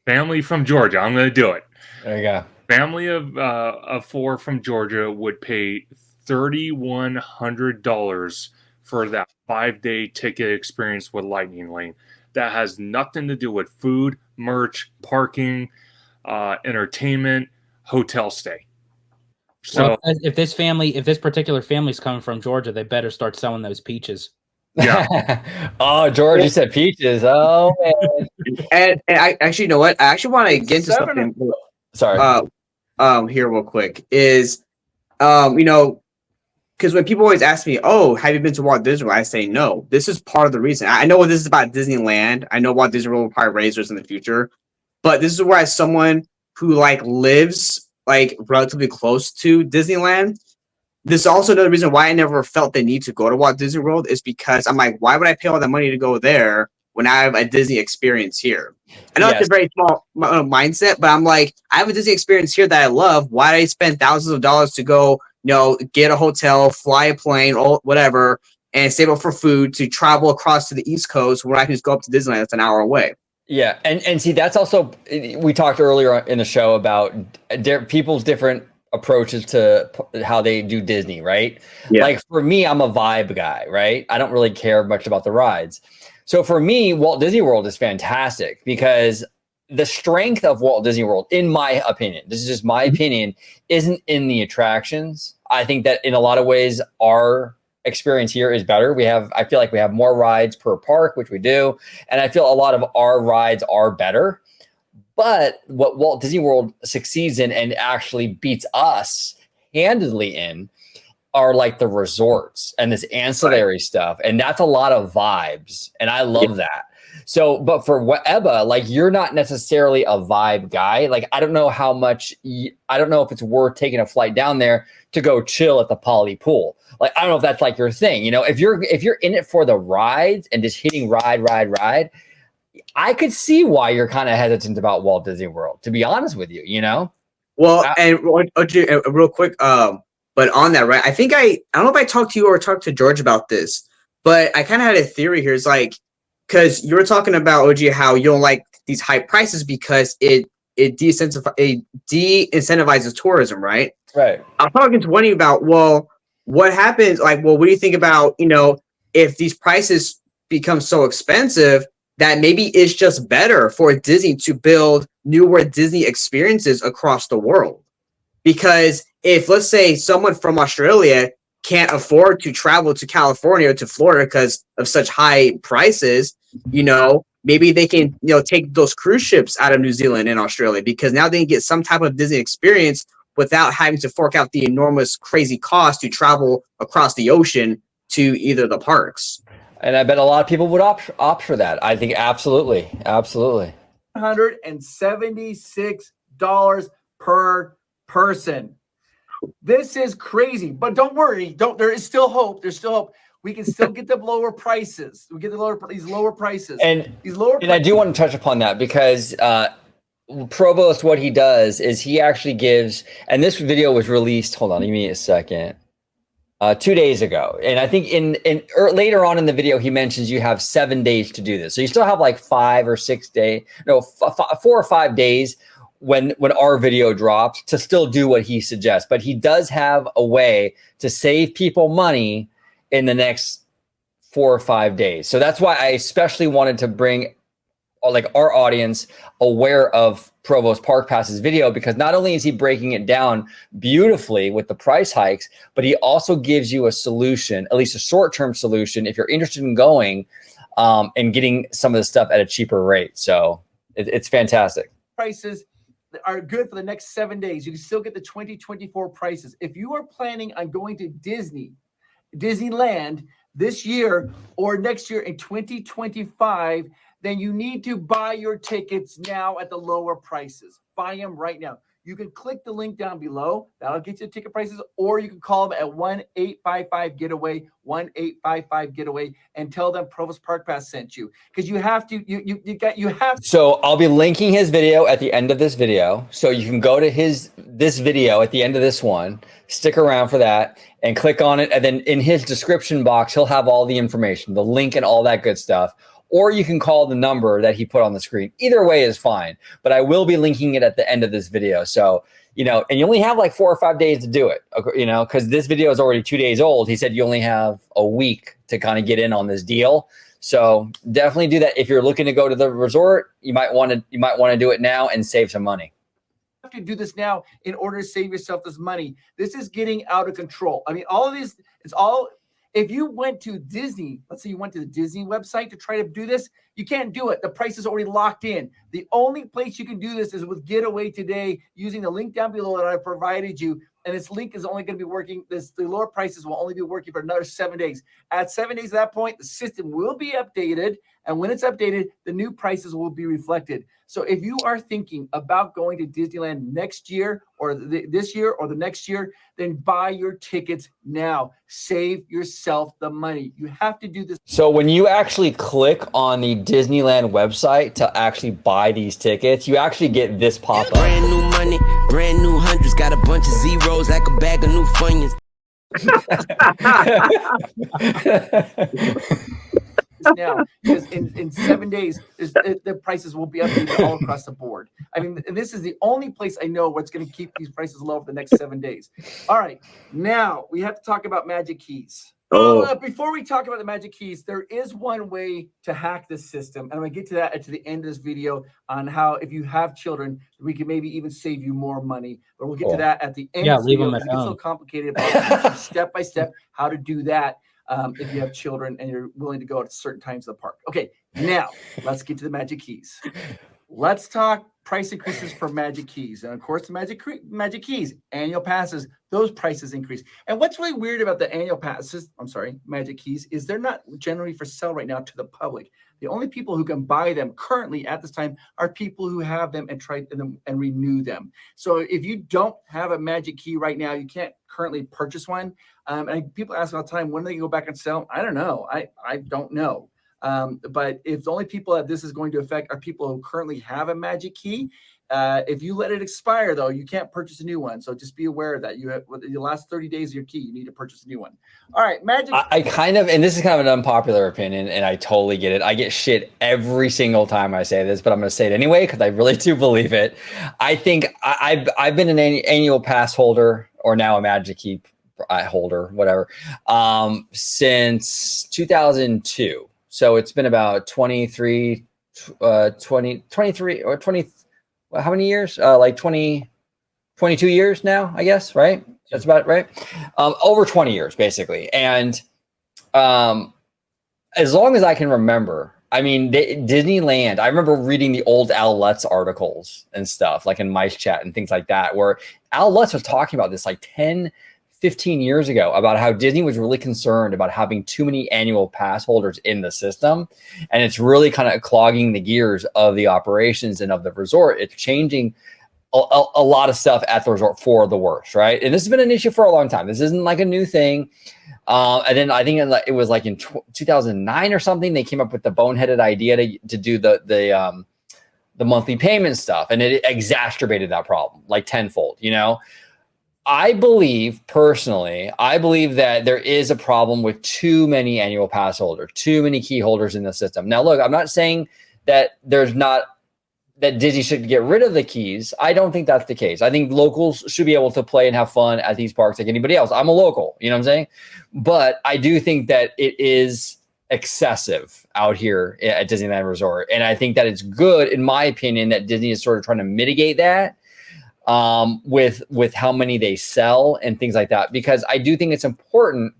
Family from Georgia. I'm going to do it. There you go. Family of 4 from Georgia would pay $3,100 for that 5-day ticket experience with Lightning Lane. That has nothing to do with food, merch, parking, entertainment, hotel stay. So if this particular family's coming from Georgia, they better start selling those peaches. Yeah. Oh, George, you said peaches. Oh man. And I actually, you know what? I actually want to get into something. Sorry. Here real quick is, you know, because when people always ask me, "Oh, have you been to Walt Disney World?" I say no. This is part of the reason. I know this is about Disneyland. I know Walt Disney World will probably raise us in the future, but this is where, as someone who lives relatively close to Disneyland, this is also another reason why I never felt the need to go to Walt Disney World, is because I'm like, why would I pay all that money to go there when I have a Disney experience here? I know it's a very small mindset, but I'm like, I have a Disney experience here that I love. Why do I spend thousands of dollars to go, get a hotel, fly a plane, or whatever, and save up for food to travel across to the East Coast where I can just go up to Disneyland that's an hour away? Yeah, and see, that's also, we talked earlier in the show about people's different approaches to how they do Disney, right? Yeah. Like for me, I'm a vibe guy, right? I don't really care much about the rides. So for me, Walt Disney World is fantastic because the strength of Walt Disney World, in my opinion, this is just my opinion, isn't in the attractions. I think that in a lot of ways, our experience here is better. I feel like we have more rides per park, which we do. And I feel a lot of our rides are better. But what Walt Disney World succeeds in and actually beats us handedly in are like the resorts and this ancillary stuff. And that's a lot of vibes. And I love that. So, but for Webba, like you're not necessarily a vibe guy. Like, I don't know how much, I don't know if it's worth taking a flight down there to go chill at the Poly pool. Like, I don't know if that's like your thing, you know, if you're in it for the rides and just hitting ride, I could see why you're kind of hesitant about Walt Disney World, to be honest with you, you know? Well, and real quick, but on that, right? I don't know if I talked to you or talked to George about this, but I kind of had a theory here. It's like, because you were talking about, OG, how you don't like these high prices because it de-incentivizes tourism, right? Right. I'm talking to one of you about, well, what happens? Like, well, what do you think about, you know, if these prices become so expensive that maybe it's just better for Disney to build newer Disney experiences across the world? Because if, let's say, someone from Australia can't afford to travel to California or to Florida because of such high prices, you know, maybe they can, you know, take those cruise ships out of New Zealand and Australia because now they can get some type of Disney experience without having to fork out the enormous, crazy cost to travel across the ocean to either the parks. And I bet a lot of people would opt for that. I think absolutely. $176 per person. This is crazy, but don't worry. There is still hope. There's still hope. We can still get the lower prices. We get these lower prices. And I do want to touch upon that because Provost, what he does is he actually gives, and this video was released. Hold on, give me a second. 2 days ago, and I think later on in the video he mentions you have 7 days to do this, so you still have like 4 or 5 days when our video drops to still do what he suggests. But he does have a way to save people money in the next 4 or 5 days. So that's why I especially wanted to bring like our audience aware of Provost Park Pass's video, because not only is he breaking it down beautifully with the price hikes, but he also gives you a solution, at least a short-term solution, if you're interested in going and getting some of the stuff at a cheaper rate. So it's fantastic. Prices are good for the next 7 days. You can still get the 2024 prices. If you are planning on going to Disneyland this year or next year in 2025, then you need to buy your tickets now at the lower prices. Buy them right now. You can click the link down below. That'll get you the ticket prices, or you can call them at 1-855-GETAWAY, 1-855-GETAWAY, and tell them Provost Park Pass sent you. Because you have to, you have to. So I'll be linking his video at the end of this video. So you can go to this video at the end of this one, stick around for that, and click on it. And then in his description box, he'll have all the information, the link and all that good stuff. Or you can call the number that he put on the screen. Either way is fine, but I will be linking it at the end of this video. So, you know, and you only have like 4 or 5 days to do it, you know, because this video is already 2 days old. He said you only have a week to kind of get in on this deal. So definitely do that. If you're looking to go to the resort, you might want to do it now and save some money. You have to do this now in order to save yourself this money. This is getting out of control. I mean, all of these, it's all. If you went to Disney, let's say you went to the Disney website to try to do this, you can't do it. The price is already locked in. The only place you can do this is with Getaway today using the link down below that I provided you. And this link is only going to be working. The lower prices will only be working for another 7 days. At 7 days at that point, the system will be updated. And when it's updated, the new prices will be reflected. So if you are thinking about going to Disneyland next year or this year or the next year, then buy your tickets now. Save yourself the money. You have to do this. So when you actually click on the Disneyland website to actually buy these tickets, you actually get this pop up. Brand new money, brand new hundreds, got a bunch of zeros like a bag of new Funyuns. Now, because in 7 days, the prices will be updated all across the board. I mean, and this is the only place I know what's going to keep these prices low for the next 7 days. All right, now we have to talk about magic keys. Before we talk about the magic keys, there is one way to hack this system, and I'm going to get to that at the end of this video on how, if you have children, we can maybe even save you more money. But we'll get to that at the end. Yeah, of this leave video, them at because it's so home. complicated. But step by step, how to do that if you have children and you're willing to go at certain times of the park. Okay, now let's get to the magic keys. Let's talk price increases for magic keys. And of course, the magic keys, annual passes, those prices increase. And what's really weird about the annual passes, magic keys, is they're not generally for sale right now to the public. The only people who can buy them currently at this time are people who have them and try them and renew them. So if you don't have a magic key right now, you can't currently purchase one. And people ask all the time, when do they go back and sell? I don't know. I don't know. But if the only people that this is going to affect are people who currently have a magic key, if you let it expire, though, you can't purchase a new one. So just be aware of that. You have the last 30 days of your key, you need to purchase a new one. All right, magic. I kind of, and this is kind of an unpopular opinion, and I totally get it. I get shit every single time I say this, but I'm going to say it anyway because I really do believe it. I think I've been an annual pass holder, or now a magic key holder, whatever, since 2002. So it's been about 23 or 20, how many years? Like 22 years now, I guess, right? That's about it, right? Over 20 years, basically. And as long as I can remember, I mean, Disneyland, I remember reading the old Al Lutz articles and stuff, like in Mice Chat and things like that, where Al Lutz was talking about this like 10, 15 years ago about how Disney was really concerned about having too many annual pass holders in the system. And it's really kind of clogging the gears of the operations and of the resort. It's changing a lot of stuff at the resort for the worse, right? And this has been an issue for a long time. This isn't like a new thing. And then I think it was like in 2009 or something, they came up with the boneheaded idea to do the monthly payment stuff. And it exacerbated that problem like tenfold, you know? I believe that there is a problem with too many annual pass holders, too many key holders in the system. Now, look, I'm not saying that that Disney should get rid of the keys. I don't think that's the case. I think locals should be able to play and have fun at these parks like anybody else. I'm a local, you know what I'm saying? But I do think that it is excessive out here at Disneyland Resort. And I think that it's good, in my opinion, that Disney is sort of trying to mitigate that with how many they sell and things like that, because I do think it's important.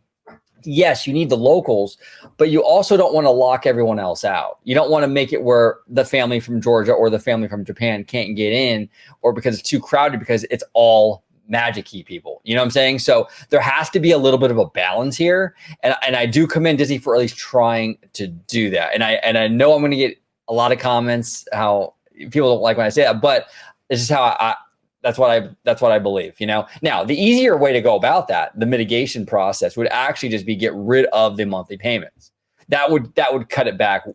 Yes, you need the locals, but you also don't want to lock everyone else out. You don't want to make it where the family from Georgia or the family from Japan can't get in, or because it's too crowded because it's all Magic Key people. You know what I'm saying? So there has to be a little bit of a balance here. And I do commend Disney for at least trying to do that. And I know I'm going to get a lot of comments how people don't like when I say that, but it's just how that's what I believe, you know. Now, the easier way to go about that, the mitigation process, would actually just be get rid of the monthly payments. That would cut it back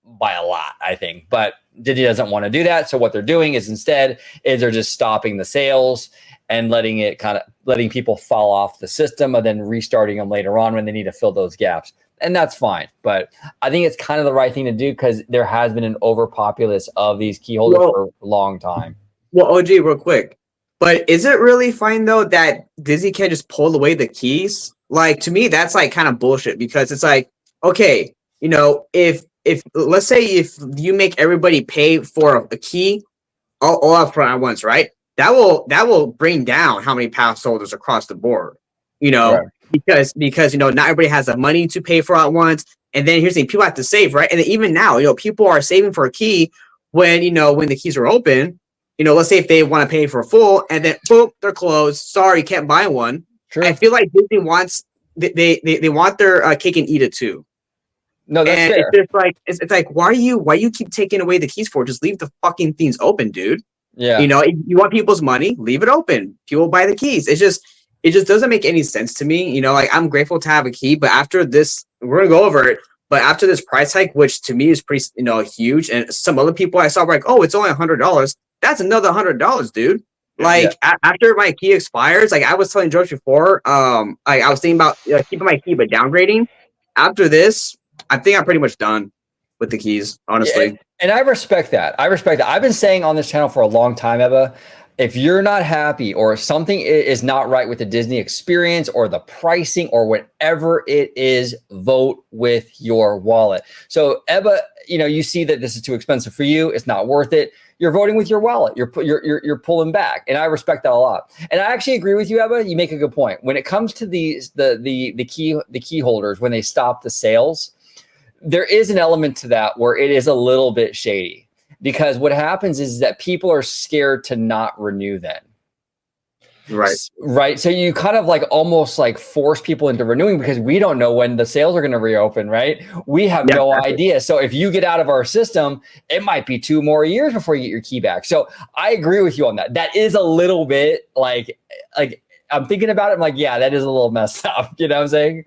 by a lot, I think. But Disney doesn't want to do that. So what they're doing is they're just stopping the sales and letting people fall off the system, and then restarting them later on when they need to fill those gaps. And that's fine. But I think it's kind of the right thing to do because there has been an overpopulace of these key holders for a long time. Well, OG, real quick, but is it really fine though that Disney can just pull away the keys? Like, to me, that's like kind of bullshit, because it's like, okay, you know, if let's say if you make everybody pay for a key all up front at once, right? That will bring down how many pass holders across the board, you know, right. because you know, not everybody has the money to pay for at once. And then here's the thing, people have to save, right? And then even now, you know, people are saving for a key when the keys are open. You know, let's say if they want to pay for full and then boom, they're closed. Sorry, you can't buy one. True. I feel like Disney wants they want their cake and eat it too. No, that's and fair. It's just like it's like why you keep taking away the keys for? Just leave the fucking things open, dude. Yeah. You know, if you want people's money, leave it open. People buy the keys. It just doesn't make any sense to me. You know, like, I'm grateful to have a key, but after this, we're gonna go over it. But after this price hike, which to me is pretty, you know, huge, and some other people I saw were like, oh, it's only $100. That's another $100, dude. Like, after my key expires, like I was telling George before, I was thinking about keeping my key but downgrading. After this, I think I'm pretty much done with the keys, honestly. And I respect that. I respect that. I've been saying on this channel for a long time, Ebba, if you're not happy or something is not right with the Disney experience or the pricing or whatever it is, vote with your wallet. So Ebba, you see that this is too expensive for you. It's not worth it. You're voting with your wallet. You're pulling back, and I respect that a lot. And I actually agree with you, Ebba. You make a good point when it comes to the key holders when they stop the sales. There is an element to that where it is a little bit shady because what happens is that people are scared to not renew then. Right. So you kind of almost force people into renewing because we don't know when the sales are going to reopen, right? We have no idea. So if you get out of our system, it might be 2 more years before you get your key back. So I agree with you on that. That is a little bit like I'm thinking about it. I'm like, yeah, that is a little messed up. You know what I'm saying?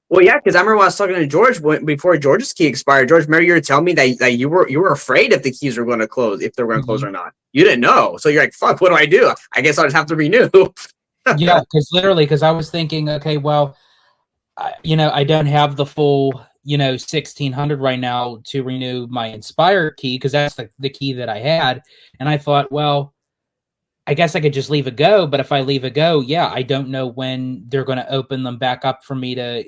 Well, yeah, because I remember when I was talking to George before George's key expired. George, remember you were telling me that you were afraid if the keys were going to close, if they were going to close or not. You didn't know, so you're like, "Fuck, what do I do? I guess I'll just have to renew." Yeah, because I was thinking, okay, well, I don't have the full 1600 right now to renew my Inspire key because that's the key that I had, and I thought, well, I guess I could just leave it go, but if I leave it go, yeah, I don't know when they're going to open them back up for me to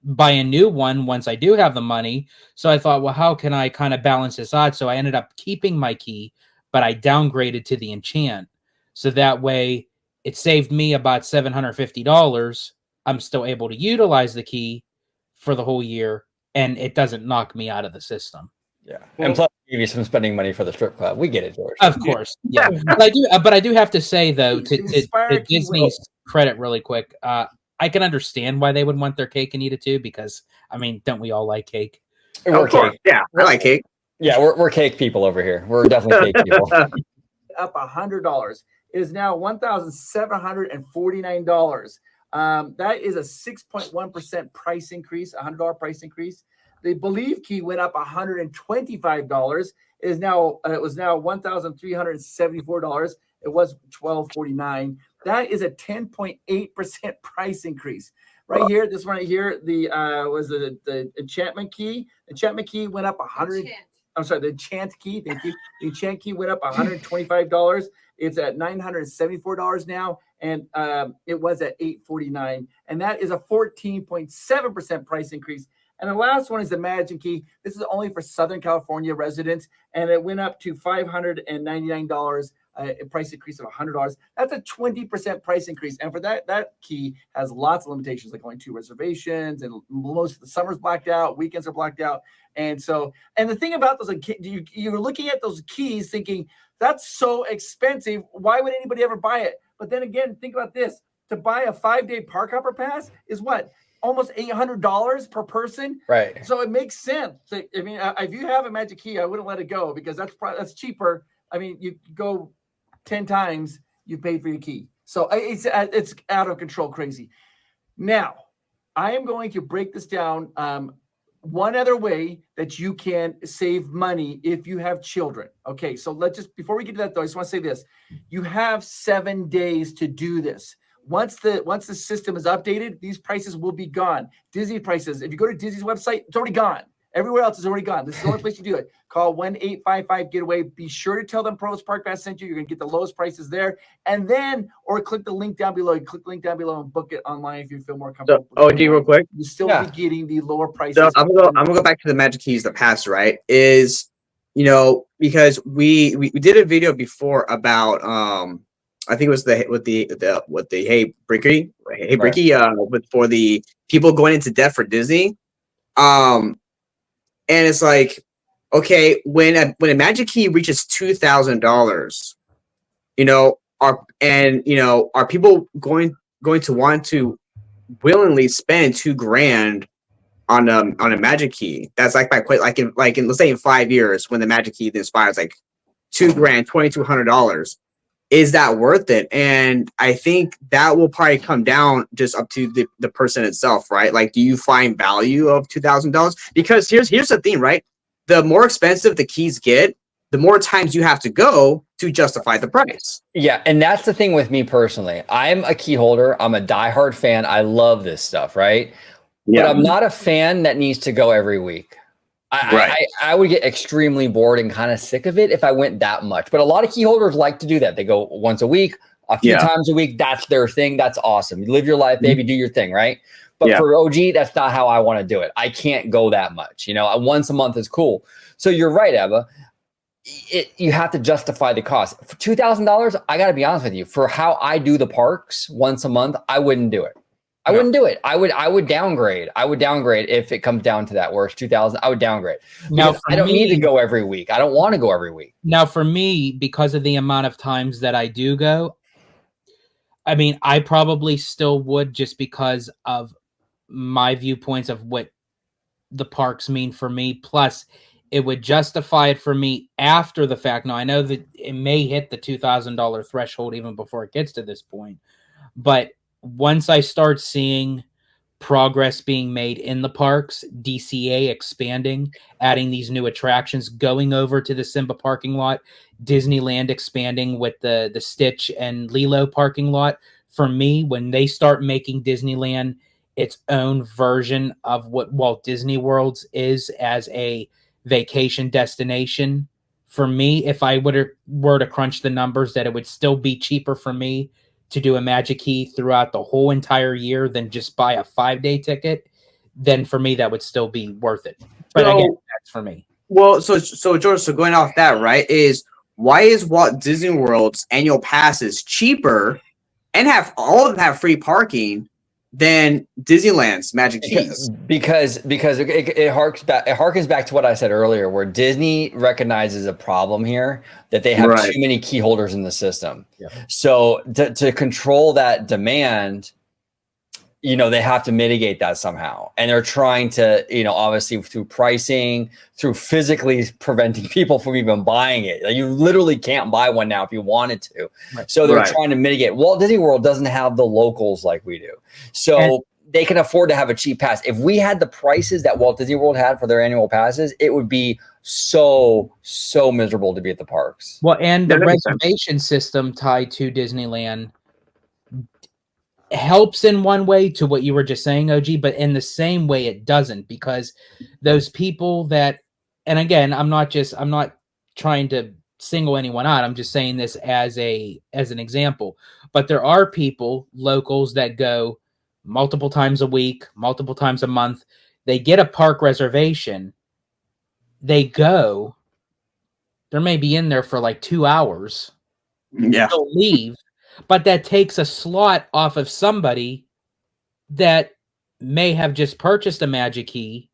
buy a new one once I do have the money. So I thought, well, how can I kind of balance this out? So I ended up keeping my key, but I downgraded to the Enchant. So that way it saved me about $750. I'm still able to utilize the key for the whole year, and it doesn't knock me out of the system. Yeah, and plus give you some spending money for the strip club. We get it, George. Of course, yeah. But I do have to say though, to Disney's credit, really quick, I can understand why they would want their cake and eat it too, because I mean, don't we all like cake? Of course, yeah, I like cake. Yeah, we're cake people over here. We're definitely cake people. Up $100. It is now $1,749. That is a 6.1% price increase, $100 price increase. The Believe key went up $125. It was now $1,374. It was $1,249. That is a 10.8% price increase. Right here, this one right here, the enchantment key. The enchantment key went up $100. I'm sorry, the enchant key. Thank you. The enchant key went up $125. It's at $974 now, and it was at $849. And that is a 14.7% price increase. And the last one is the Magic Key. This is only for Southern California residents, and it went up to $599, a price increase of $100. That's a 20% price increase. And for that key has lots of limitations, like only 2 reservations, and most of the summer's blacked out, weekends are blacked out. And the thing about those, you're looking at those keys thinking, that's so expensive. Why would anybody ever buy it? But then again, think about this. To buy a 5-day park hopper pass is what? Almost $800 per person. Right. So it makes sense. I mean, if you have a Magic Key, I wouldn't let it go because that's cheaper. I mean, you go 10 times, you paid for your key. So it's out of control crazy. Now, I am going to break this down. One other way that you can save money if you have children. Okay, so before we get to that though, I just want to say this. You have 7 days to do this. Once the system is updated, these prices will be gone. Disney prices, if you go to Disney's website, it's already gone. Everywhere else is already gone. This is the only place you do it. Call 1-855-GETAWAY. Be sure to tell them Provost Park Pass sent you. You're going to get the lowest prices there. And then, or click the link down below. You click the link down below and book it online if you feel more comfortable. So, real quick. You still be getting the lower prices. So I'm gonna go back to the Magic Keys, the pass, right? Because we did a video before about I think it was with the Hey Bricky, for the people going into debt for Disney. And it's like, okay, when a Magic Key reaches $2,000, are people going to want to willingly spend $2,000 on a Magic Key? That's like in let's say in 5 years when the Magic Key expires, like $2,000, $2,200. Is that worth it? And I think that will probably come down just up to the person itself, right? Like, do you find value of $2,000? Because here's the thing, right? The more expensive the keys get, the more times you have to go to justify the price. Yeah, and that's the thing with me personally. I'm a key holder. I'm a diehard fan. I love this stuff, right? Yeah. But I'm not a fan that needs to go every week. I would get extremely bored and kind of sick of it if I went that much. But a lot of key holders like to do that. They go once a week, a few times a week. That's their thing. That's awesome. You live your life, baby. Do your thing, right? But for OG, that's not how I want to do it. I can't go that much. You know, once a month is cool. So you're right, Ebba. You have to justify the cost. For $2,000, I got to be honest with you. For how I do the parks once a month, I wouldn't do it. I wouldn't do it. I would downgrade. I would downgrade if it comes down to that. Where it's 2,000, I would downgrade. Now I don't need to go every week. I don't want to go every week. Now for me, because of the amount of times that I do go, I mean, I probably still would, just because of my viewpoints of what the parks mean for me. Plus, it would justify it for me after the fact. Now, I know that it may hit the $2,000 threshold even before it gets to this point, but once I start seeing progress being made in the parks, DCA expanding, adding these new attractions, going over to the Simba parking lot, Disneyland expanding with the Stitch and Lilo parking lot. For me, when they start making Disneyland its own version of what Walt Disney World's is as a vacation destination, for me, if I were to crunch the numbers, that it would still be cheaper for me to do a Magic Key throughout the whole entire year than just buy a 5-day ticket, then for me that would still be worth it. But again, that's for me. Well, so George, so going off that, right, is why is Walt Disney World's annual passes cheaper and have all of them have free parking than Disneyland's Magic Keys? Because it harkens back to what I said earlier, where Disney recognizes a problem here, that they have too many key holders in the system. So to control that demand, you know, they have to mitigate that somehow. And they're trying to, you know, obviously through pricing, through physically preventing people from even buying it. Like, you literally can't buy one now if you wanted to. So they're trying to mitigate. Walt Disney World doesn't have the locals like we do. So they can afford to have a cheap pass. If we had the prices that Walt Disney World had for their annual passes, it would be so miserable to be at the parks. Well, and the reservation system tied to Disneyland helps in one way to what you were just saying, OG, but in the same way it doesn't, because those people that, and again, I'm not trying to single anyone out. I'm just saying this as an example, but there are people, locals, that go multiple times a week, multiple times a month. They get a park reservation. They go, they're maybe in there for like 2 hours. They'll leave. But that takes a slot off of somebody that may have just purchased a Magic Key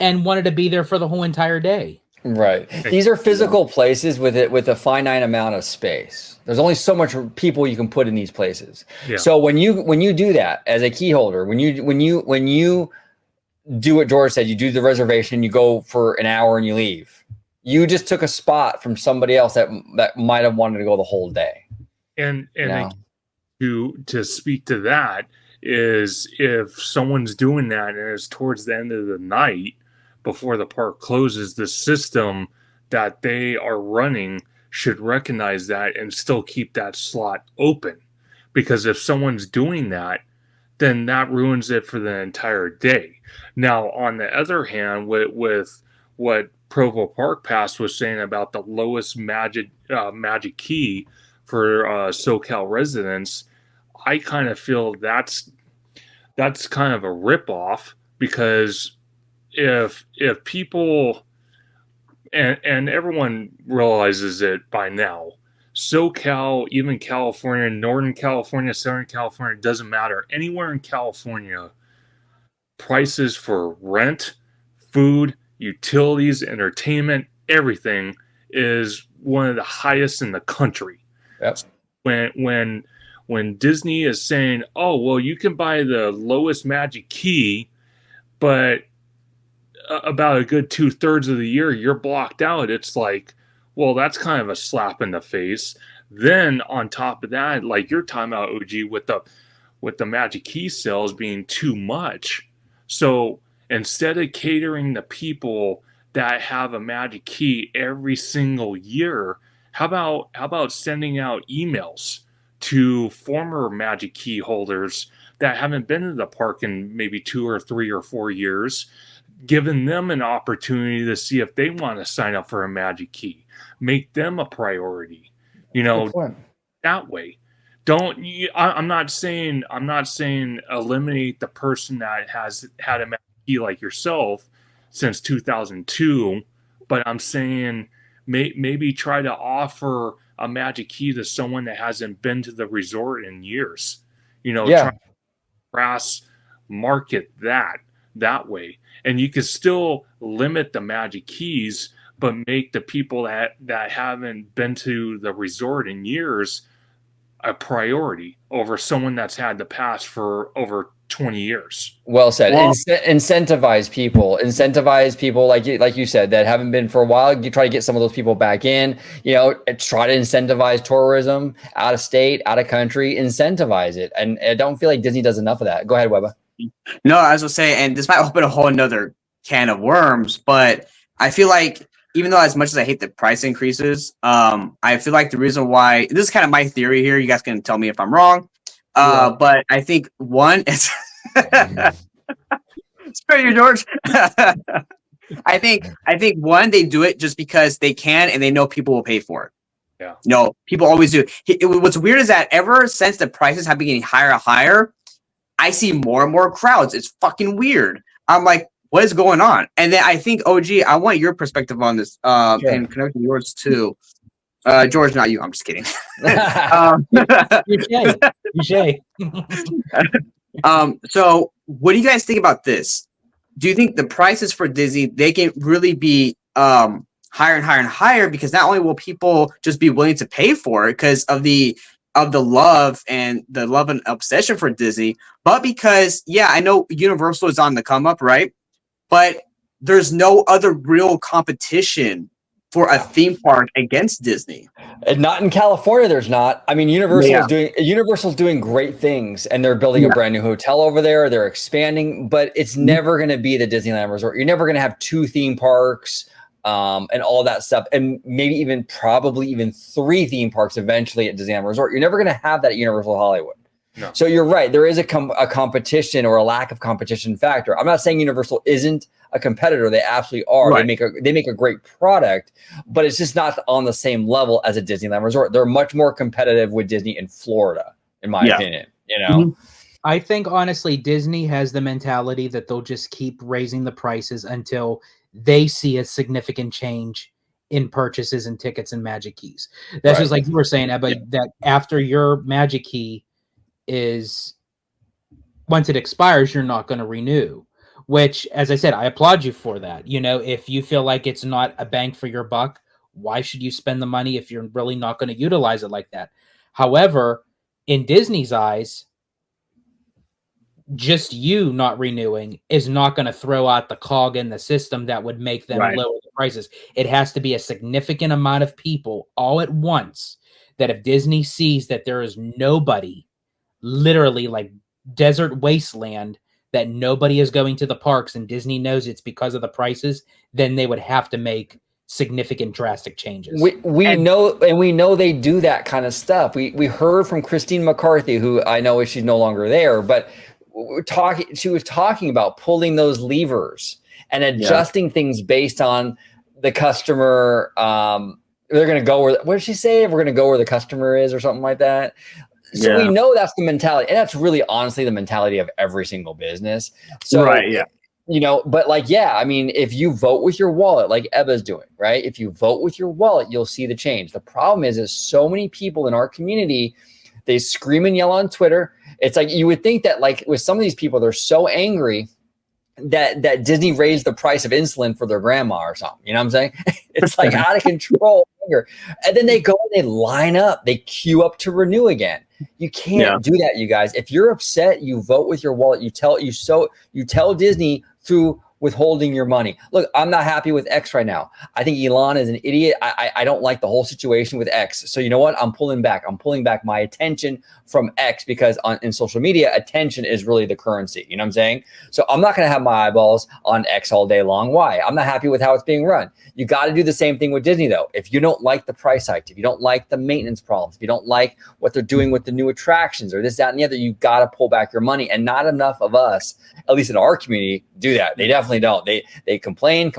and wanted to be there for the whole entire day. Right. These are physical places with a finite amount of space. There's only so much people you can put in these places. So when you do that as a key holder, when you do what George said, you do the reservation, you go for an hour and you leave. You just took a spot from somebody else that might have wanted to go the whole day. And to speak to that is, if someone's doing that and it's towards the end of the night before the park closes, the system that they are running should recognize that and still keep that slot open. Because if someone's doing that, then that ruins it for the entire day. Now, on the other hand, with what Provo Park Pass was saying about the lowest Magic Key for SoCal residents, I kind of feel that's kind of a ripoff, because if people, and everyone realizes it by now, SoCal, even California, Northern California, Southern California, doesn't matter. Anywhere in California, prices for rent, food, utilities, entertainment, everything is one of the highest in the country. Yep. When Disney is saying, oh, well, you can buy the lowest Magic Key, but about a good 2/3 of the year you're blocked out, it's like, well, that's kind of a slap in the face. Then on top of that, like you're talking about, OG, with the Magic Key sales being too much. So instead of catering the people that have a Magic Key every single year, how about sending out emails to former Magic Key holders that haven't been to the park in maybe 2 or 3 or 4 years, giving them an opportunity to see if they want to sign up for a Magic Key. Make them a priority, that way. I'm not saying eliminate the person that has had a Magic Key like yourself since 2002, but I'm saying maybe try to offer a Magic Key to someone that hasn't been to the resort in years. Try to cross market that way, and you could still limit the Magic Keys, but make the people that haven't been to the resort in years a priority over someone that's had the pass for over 20 years. Well said. Incentivize people like you said that haven't been for a while. You try to get some of those people back in, try to incentivize tourism out of state, out of country, incentivize it. And I don't feel like Disney does enough of that. Go ahead, Webba. No, as I was saying, and this might open a whole another can of worms, but I feel like even though as much as I hate the price increases, I feel like the reason why, this is kind of my theory here, you guys can tell me if I'm wrong, but I think one is spare you, George. I think one, they do it just because they can and they know people will pay for it. Yeah. No, people always do. What's weird is that ever since the prices have been getting higher and higher, I see more and more crowds. It's fucking weird. I'm like, what is going on? And then I think, OG, I want your perspective on this, Sure. and connecting yours too. George, not you. I'm just kidding. So what do you guys think about this? Do you think the prices for Disney, they can really be higher and higher and higher, because not only will people just be willing to pay for it because of the love and obsession for Disney, but because, I know Universal is on the come up, right? But there's no other real competition for a theme park against Disney. And not in California, there's not. I mean, Universal's doing great things, and they're building a brand new hotel over there. They're expanding, but it's never going to be the Disneyland Resort. You're never going to have 2 theme parks and all that stuff, and maybe probably even 3 theme parks eventually at Disneyland Resort. You're never going to have that at Universal Hollywood. No. So you're right. There is a competition or a lack of competition factor. I'm not saying Universal isn't a competitor. They absolutely are. Right. They make a great product, but it's just not on the same level as a Disneyland Resort. They're much more competitive with Disney in Florida, in my opinion. I think honestly, Disney has the mentality that they'll just keep raising the prices until they see a significant change in purchases and tickets and Magic Keys. That's just like you were saying, Ebba, that after your Magic Key once it expires, you're not going to renew, which, as I said, I applaud you for that. If you feel like it's not a bang for your buck, why should you spend the money if you're really not going to utilize it like that? However, in Disney's eyes, just you not renewing is not going to throw out the cog in the system that would make them lower the prices. It has to be a significant amount of people all at once, that if Disney sees that there is nobody, literally like desert wasteland, that nobody is going to the parks, and Disney knows it's because of the prices, then they would have to make significant drastic changes. We know they do that kind of stuff. We heard from Christine McCarthy, who I know she's no longer there, but she was talking about pulling those levers and adjusting things based on the customer. They're going to go what did she say? We're going to go where the customer is, or something like that. So we know that's the mentality, and that's really honestly the mentality of every single business. So, but I mean, if you vote with your wallet, like Ebba's doing, right? If you vote with your wallet, you'll see the change. The problem is so many people in our community, they scream and yell on Twitter. It's like, you would think that like with some of these people, they're so angry that Disney raised the price of insulin for their grandma or something. You know what I'm saying? It's like out of control. And then they go and they line up, they queue up to renew again. You can't do that, you guys. If you're upset, you vote with your wallet. You tell Disney through withholding your money. Look, I'm not happy with X right now. I think Elon is an idiot. I don't like the whole situation with X. So you know what? I'm pulling back. I'm pulling back my attention from X, because in social media, attention is really the currency. You know what I'm saying? So I'm not going to have my eyeballs on X all day long. Why? I'm not happy with how it's being run. You got to do the same thing with Disney, though. If you don't like the price hike, if you don't like the maintenance problems, if you don't like what they're doing with the new attractions or this, that, and the other, you got to pull back your money. And not enough of us, at least in our community, do that. They definitely definitely don't. They complain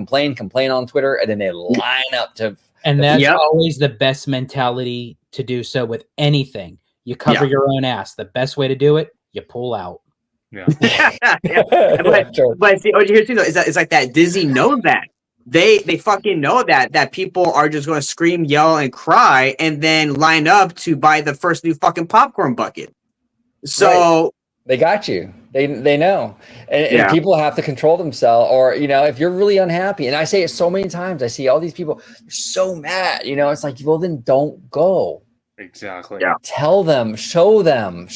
on Twitter, and then they line up to. And that's Yep. always the best mentality to do so with anything. You cover Yeah. your own ass. The best way to do it, you pull out. Yeah. Yeah. But see, what you hear too though is that it's like that Disney knows that. They fucking know that people are just going to scream, yell, and cry, and then line up to buy the first new fucking popcorn bucket. So They got you. They know, and Yeah. people have to control themselves. Or if you're really unhappy, and I say it so many times, I see all these people so mad. It's like, well, then don't go. Exactly. Yeah. Tell them, show them.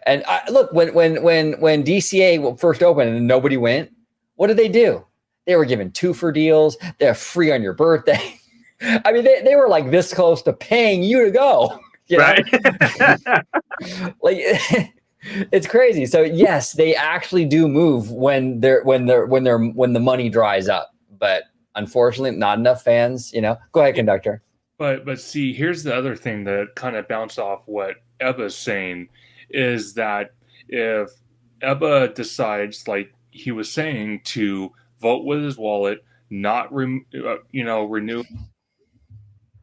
And look, when DCA first opened and nobody went, what did they do? They were giving 2-for deals. They're free on your birthday. I mean, they were like this close to paying you to go. Right. Like it's crazy. So yes, they actually do move when the money dries up. But unfortunately, not enough fans. Go ahead, Conductor. But see, here's the other thing that kind of bounced off what Ebba's saying is that if Ebba decides, like he was saying, to vote with his wallet, not renew.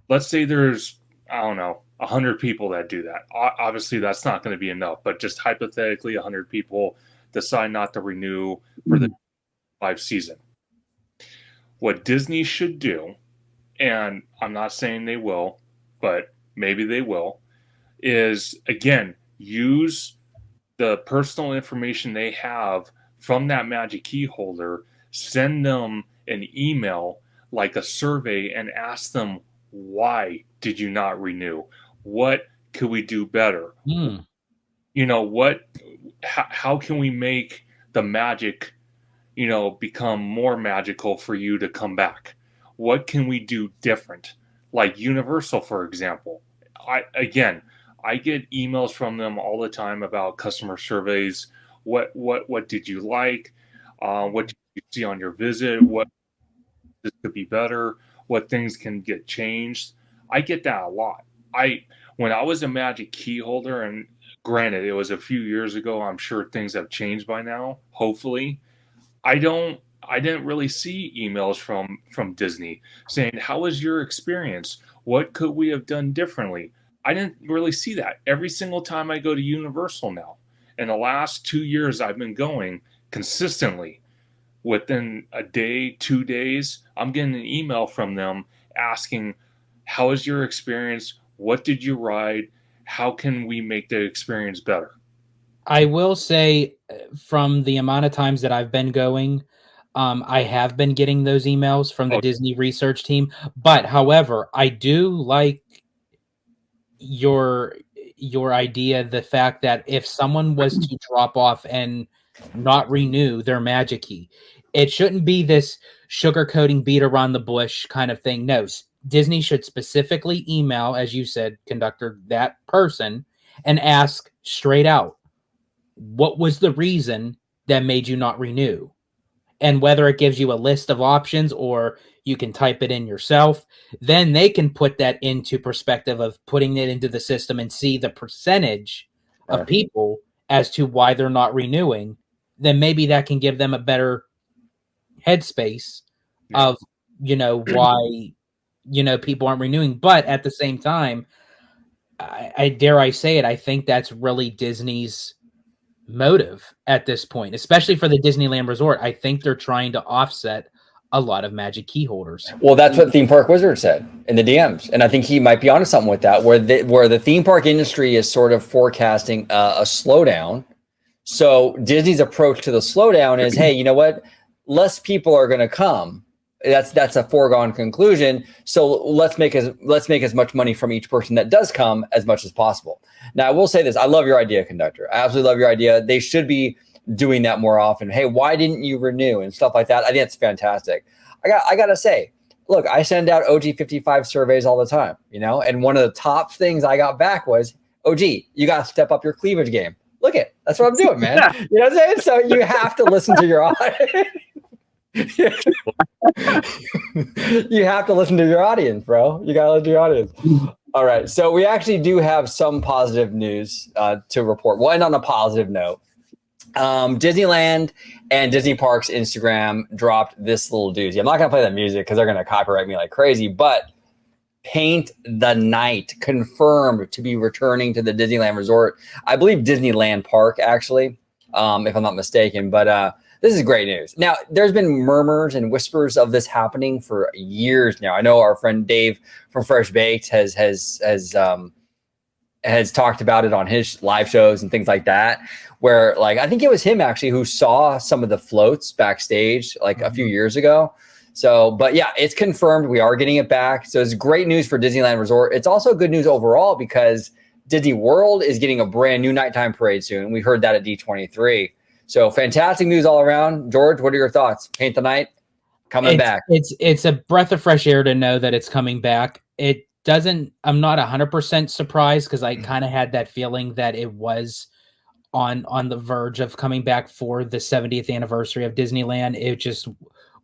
Let's say there's 100 people that do that. Obviously, that's not going to be enough. But just hypothetically, 100 people decide not to renew for the live season. What Disney should do, and I'm not saying they will, but maybe they will, is, again, use the personal information they have from that Magic Key holder, send them an email, like a survey, and ask them, why did you not renew? What could we do better? How can we make the magic, become more magical for you to come back? What can we do different? Like Universal, for example. I get emails from them all the time about customer surveys. What did you like? What did you see on your visit? What this could be better? What things can get changed? I get that a lot. When I was a Magic Key holder, and granted, it was a few years ago, I'm sure things have changed by now, hopefully. I didn't really see emails from Disney saying, how was your experience? What could we have done differently? I didn't really see that. Every single time I go to Universal now, in the last 2 years I've been going consistently, within a day, 2 days, I'm getting an email from them asking, how was your experience? What did you ride? How can we make the experience better? I will say, from the amount of times that I've been going, I have been getting those emails from the Disney research team. But however, I do like your idea, the fact that if someone was to drop off and not renew their Magic Key, it shouldn't be this sugarcoating, beat around the bush kind of thing. No, Disney should specifically email, as you said, Conductor, that person and ask straight out, what was the reason that made you not renew? And whether it gives you a list of options or you can type it in yourself, then they can put that into perspective of putting it into the system and see the percentage of people as to why they're not renewing. Then maybe that can give them a better headspace of, why, people aren't renewing. But at the same time, I dare I say it, I think that's really Disney's motive at this point, especially for the Disneyland Resort. I think they're trying to offset a lot of Magic Key holders. Well, that's what Theme Park Wizard said in the DMs, and I think he might be onto something with that. Where the theme park industry is sort of forecasting a slowdown. So Disney's approach to the slowdown is, hey, you know what? Less people are going to come. That's a foregone conclusion. So let's make as much money from each person that does come as much as possible. Now, I will say this: I love your idea, Conductor. I absolutely love your idea. They should be doing that more often. Hey, why didn't you renew and stuff like that? I think that's fantastic. I gotta say, look, I send out OG55 surveys all the time, and one of the top things I got back was, OG, you got to step up your cleavage game. Look it, that's what I'm doing, man. You know what I'm saying? So you have to listen to your audience. You have to listen to your audience, bro. You gotta listen to your audience. All right, so we actually do have some positive news to report. We'll end on a positive note. Disneyland and Disney Parks Instagram dropped this little doozy. I'm not gonna play that music because they're gonna copyright me like crazy, but Paint the Night confirmed to be returning to the Disneyland Resort. I believe Disneyland Park, actually, if I'm not mistaken. But this is great news. Now, there's been murmurs and whispers of this happening for years now. I know our friend Dave from Fresh Baked has talked about it on his live shows and things like that, where like I think it was him actually who saw some of the floats backstage like a few years ago. So, but yeah, it's confirmed we are getting it back. So it's great news for Disneyland Resort. It's also good news overall because Disney World is getting a brand new nighttime parade soon. We heard that at D23. So fantastic news all around. George, what are your thoughts? Paint the Night coming back. It's a breath of fresh air to know that it's coming back. It doesn't, I'm not 100% surprised because I kind of had that feeling that it was on the verge of coming back for the 70th anniversary of Disneyland. It just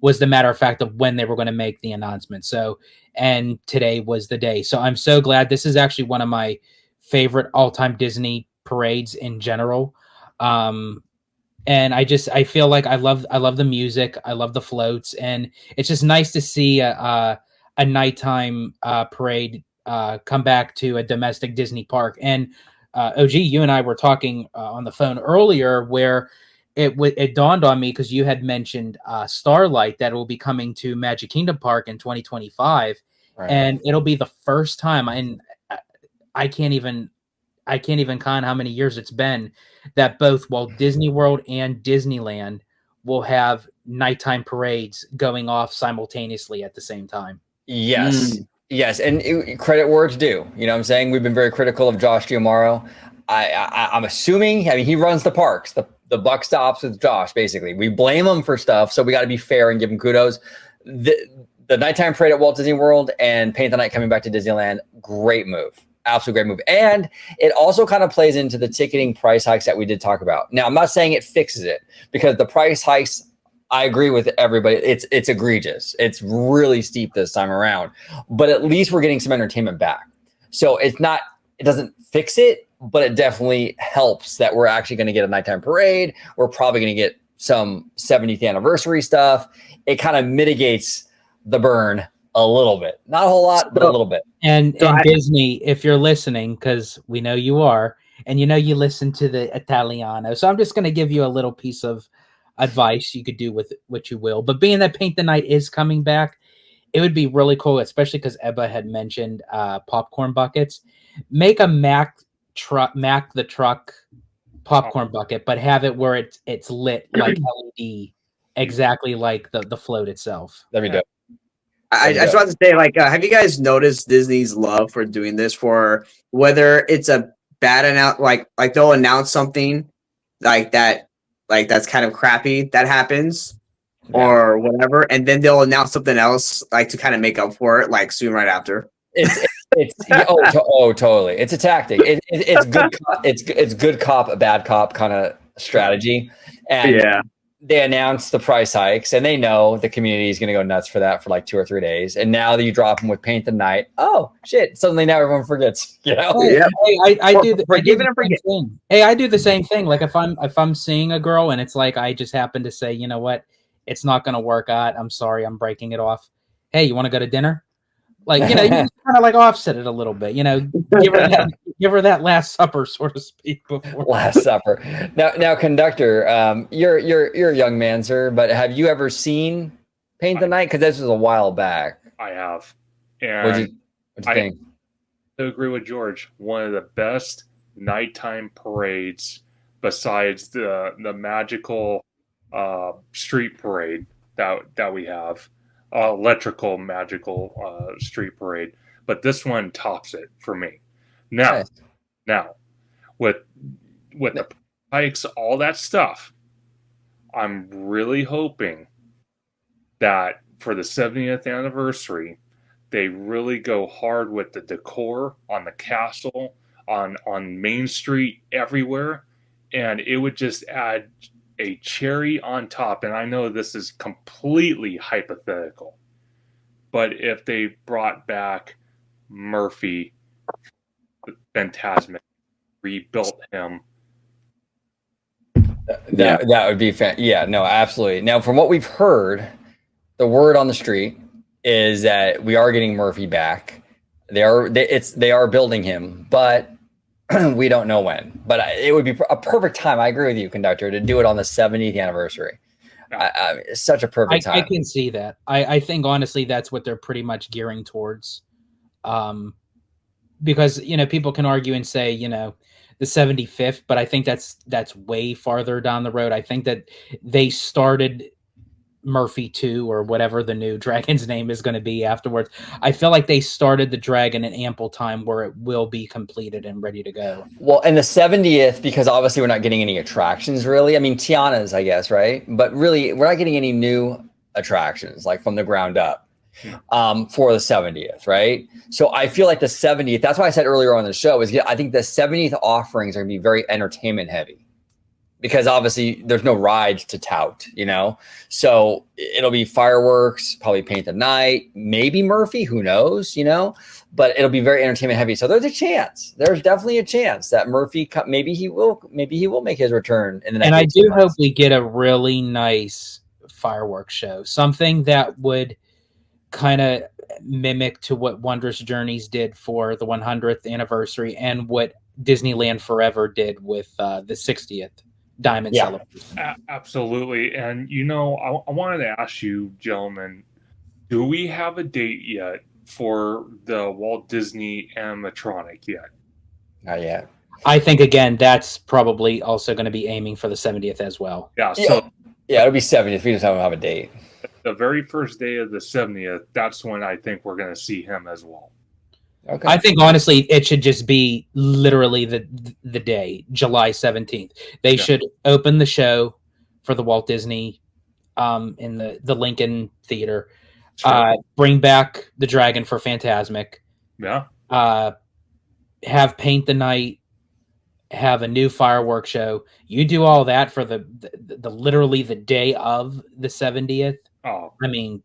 was the matter of fact of when they were going to make the announcement. So, and today was the day. So I'm so glad. This is actually one of my favorite all-time Disney parades in general. And I feel like I love the music. I love the floats, and it's just nice to see a nighttime parade come back to a domestic Disney park. And OG, you and I were talking on the phone earlier where it dawned on me because you had mentioned Starlight that will be coming to Magic Kingdom Park in 2025, Right. and it'll be the first time. And I can't even count how many years it's been that both Walt Disney World and Disneyland will have nighttime parades going off simultaneously at the same time. Yes. Yes. And credit where it's due. You know what I'm saying? We've been very critical of Josh Giamaro. I'm assuming, I mean, he runs the parks. The buck stops with Josh, basically. We blame him for stuff, so we got to be fair and give him kudos. The nighttime parade at Walt Disney World and Paint the Night coming back to Disneyland, great move. Absolutely great move. And it also kind of plays into the ticketing price hikes that we did talk about. Now, I'm not saying it fixes it because the price hikes, I agree with everybody. It's egregious. It's really steep this time around, but at least we're getting some entertainment back. So it doesn't fix it, but it definitely helps that we're actually going to get a nighttime parade. We're probably going to get some 70th anniversary stuff. It kind of mitigates the burn a little bit, not a whole lot, but a little bit. And Disney, if you're listening, because we know you are, and you know you listen to the Italiano, so I'm just going to give you a little piece of advice you could do with what you will. But being that Paint the Night is coming back, it would be really cool, especially because Webba had mentioned popcorn buckets. Make a Mac the truck popcorn bucket, but have it where it's lit like LED, exactly like the float itself. There we go. I just want to say, like, have you guys noticed Disney's love for doing this? For whether it's a bad like they'll announce something like that, like that's kind of crappy that happens, or whatever, and then they'll announce something else like to kind of make up for it, like soon right after. Totally. It's a tactic. It's good. It's good cop, a bad cop kind of strategy. And yeah. They announced the price hikes, and they know the community is going to go nuts for that for like 2 or 3 days. And now that you drop them with Paint the Night, oh shit! Suddenly now everyone forgets. You know? Hey, I do the same thing. Hey, I do the same thing. Like if I'm seeing a girl and it's like I just happen to say, you know what, it's not going to work out. I'm sorry, I'm breaking it off. Hey, you want to go to dinner? Like, you know, you just kind of like offset it a little bit, you know, give her that last supper, so to speak, before last supper. Now, Conductor, you're a young man, sir, but have you ever seen Paint the Night? Because this was a while back. I have. And what'd you think? I agree with George. One of the best nighttime parades besides the magical street parade that we have. Electrical magical street parade, but this one tops it for me. Now with the hikes, all that stuff, I'm really hoping that for the 70th anniversary, they really go hard with the decor on the castle, on Main Street, everywhere, and it would just add a cherry on top. And I know this is completely hypothetical, but if they brought back Murphy, Fantasmic, rebuilt him, That would be yeah, no, absolutely. Now, from what we've heard, the word on the street is that we are getting Murphy back. They are building him, but we don't know when. But it would be a perfect time. I agree with you, Conductor, to do it on the 70th anniversary. It's such a perfect time. I can see that. I think honestly that's what they're pretty much gearing towards. Because people can argue and say the 75th, but I think that's way farther down the road. I think that they started Murphy 2 or whatever the new dragon's name is going to be afterwards. I feel like they started the dragon in ample time where it will be completed and ready to go. Well, and the 70th, because obviously we're not getting any attractions really. I mean, Tiana's, I guess, right? But really, we're not getting any new attractions like from the ground up for the 70th, right? So I feel like the 70th, that's why I said earlier on the show, is I think the 70th offerings are going to be very entertainment heavy. Because obviously there's no rides to tout, so it'll be fireworks, probably paint the night, maybe Murphy, who knows, but it'll be very entertainment heavy. So there's definitely a chance that Murphy, maybe he will make his return in the next. And I do hope we get a really nice fireworks show, something that would kind of mimic to what Wondrous Journeys did for the 100th anniversary and what Disneyland Forever did with the 60th. Diamond celebration. Absolutely. And I wanted to ask you, gentlemen, do we have a date yet for the Walt Disney animatronic yet? Not yet. I think again that's probably also going to be aiming for the 70th as well. Yeah, so it'll be 70th. We just don't have a date. The very first day of the 70th, that's when I think we're going to see him as well. Okay. I think honestly it should just be literally the day, July 17th. They should open the show for the Walt Disney in the Lincoln Theater. Sure. Bring back the dragon for Fantasmic. Yeah. Have paint the night, have a new fireworks show. You do all that for the literally the day of the 70th. Oh. I mean,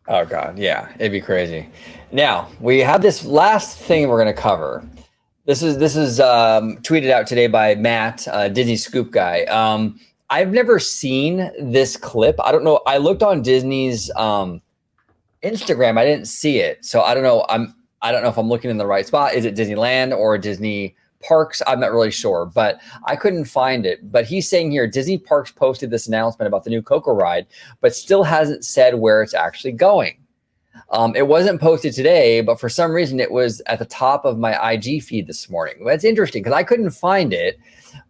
oh God, yeah, it'd be crazy. Now we have this last thing we're going to cover. This is tweeted out today by Matt, Disney Scoop guy. I've never seen this clip. I don't know. I looked on Disney's Instagram. I didn't see it, so I don't know. I don't know if I'm looking in the right spot. Is it Disneyland or Disney Parks? I'm not really sure, but I couldn't find it. But he's saying here, Disney Parks posted this announcement about the new Coco ride, but still hasn't said where it's actually going. It wasn't posted today, but for some reason it was at the top of my IG feed this morning. That's interesting because I couldn't find it,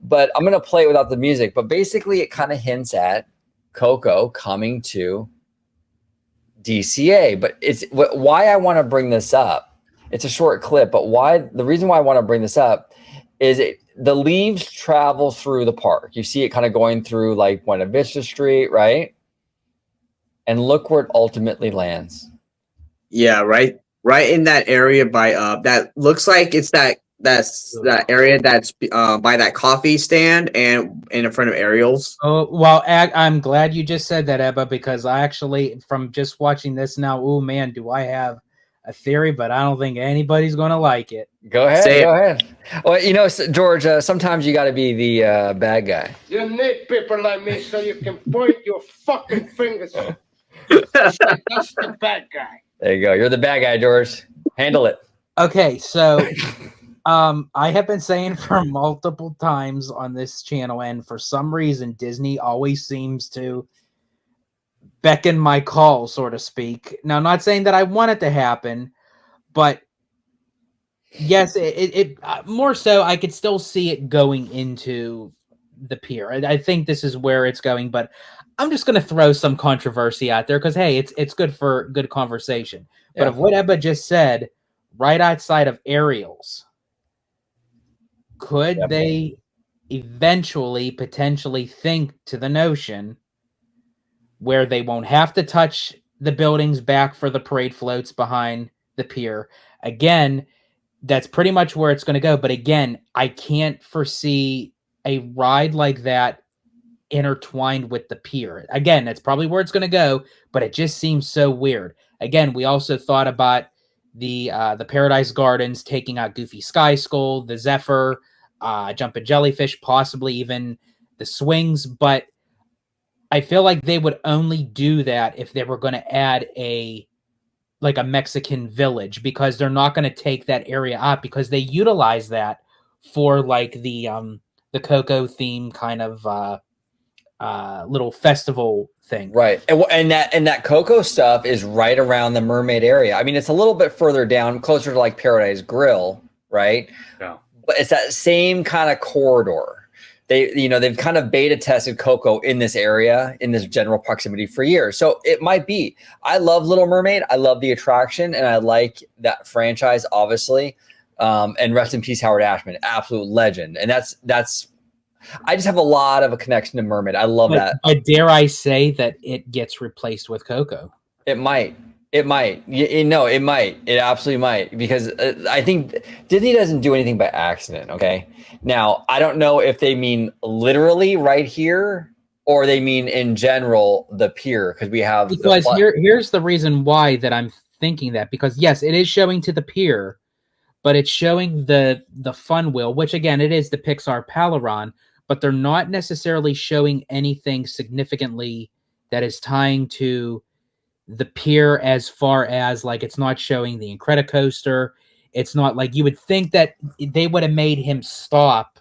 but I'm going to play it without the music. But basically it kind of hints at Coco coming to DCA. But it's why I want to bring this up. It's a short clip, but the reason why I want to bring this up is the leaves travel through the park. You see it kind of going through like Buena Vista Street, right? And look where it ultimately lands. Yeah, right in that area by that looks like it's that area that's by that coffee stand and in front of Ariel's. Oh, well, I'm glad you just said that, Ebba, because I actually, from just watching this now, oh man, do I have a theory, but I don't think anybody's going to like it. Go ahead. Well, George, sometimes you got to be the bad guy. You need people like me so you can point your fucking fingers. That's the bad guy. There you go. You're the bad guy, George. Handle it. Okay, so I have been saying for multiple times on this channel, and for some reason, Disney always seems to beckon my call, so to speak. Now, I'm not saying that I want it to happen, but yes, it more so, I could still see it going into the pier. I think this is where it's going, but I'm just going to throw some controversy out there because, hey, it's good for good conversation. Yeah. But of what Ebba just said, right outside of Ariel's, could they eventually potentially think to the notion where they won't have to touch the buildings back for the parade floats behind the pier? Again, that's pretty much where it's going to go. But again, I can't foresee a ride like that intertwined with the pier. Again, that's probably where it's going to go, but it just seems so weird. Again, we also thought about the Paradise Gardens taking out Goofy Sky Skull, the Zephyr, Jumpin' Jellyfish, possibly even the swings, but I feel like they would only do that if they were going to add a Mexican village, because they're not going to take that area out because they utilize that for like the Coco theme kind of little festival thing. Right. And that Coco stuff is right around the mermaid area. I mean, it's a little bit further down, closer to like Paradise Grill, right? Yeah. But it's that same kind of corridor. They've kind of beta tested Coco in this area, in this general proximity for years. So it might be. I love Little Mermaid. I love the attraction, and I like that franchise, obviously. And rest in peace, Howard Ashman, absolute legend. And that's I just have a lot of a connection to Mermaid. I love that. But dare I say that it gets replaced with Coco? It might. It might. It might. It absolutely might. Because I think Disney doesn't do anything by accident, okay? Now, I don't know if they mean literally right here or they mean in general the pier, because we have... Because here's the reason why that I'm thinking that. Because, yes, it is showing to the pier, but it's showing the fun wheel, which, again, it is the Pixar Palaron, but they're not necessarily showing anything significantly that is tying to the pier, as far as like it's not showing the Incredicoaster. It's not like you would think that they would have made him stop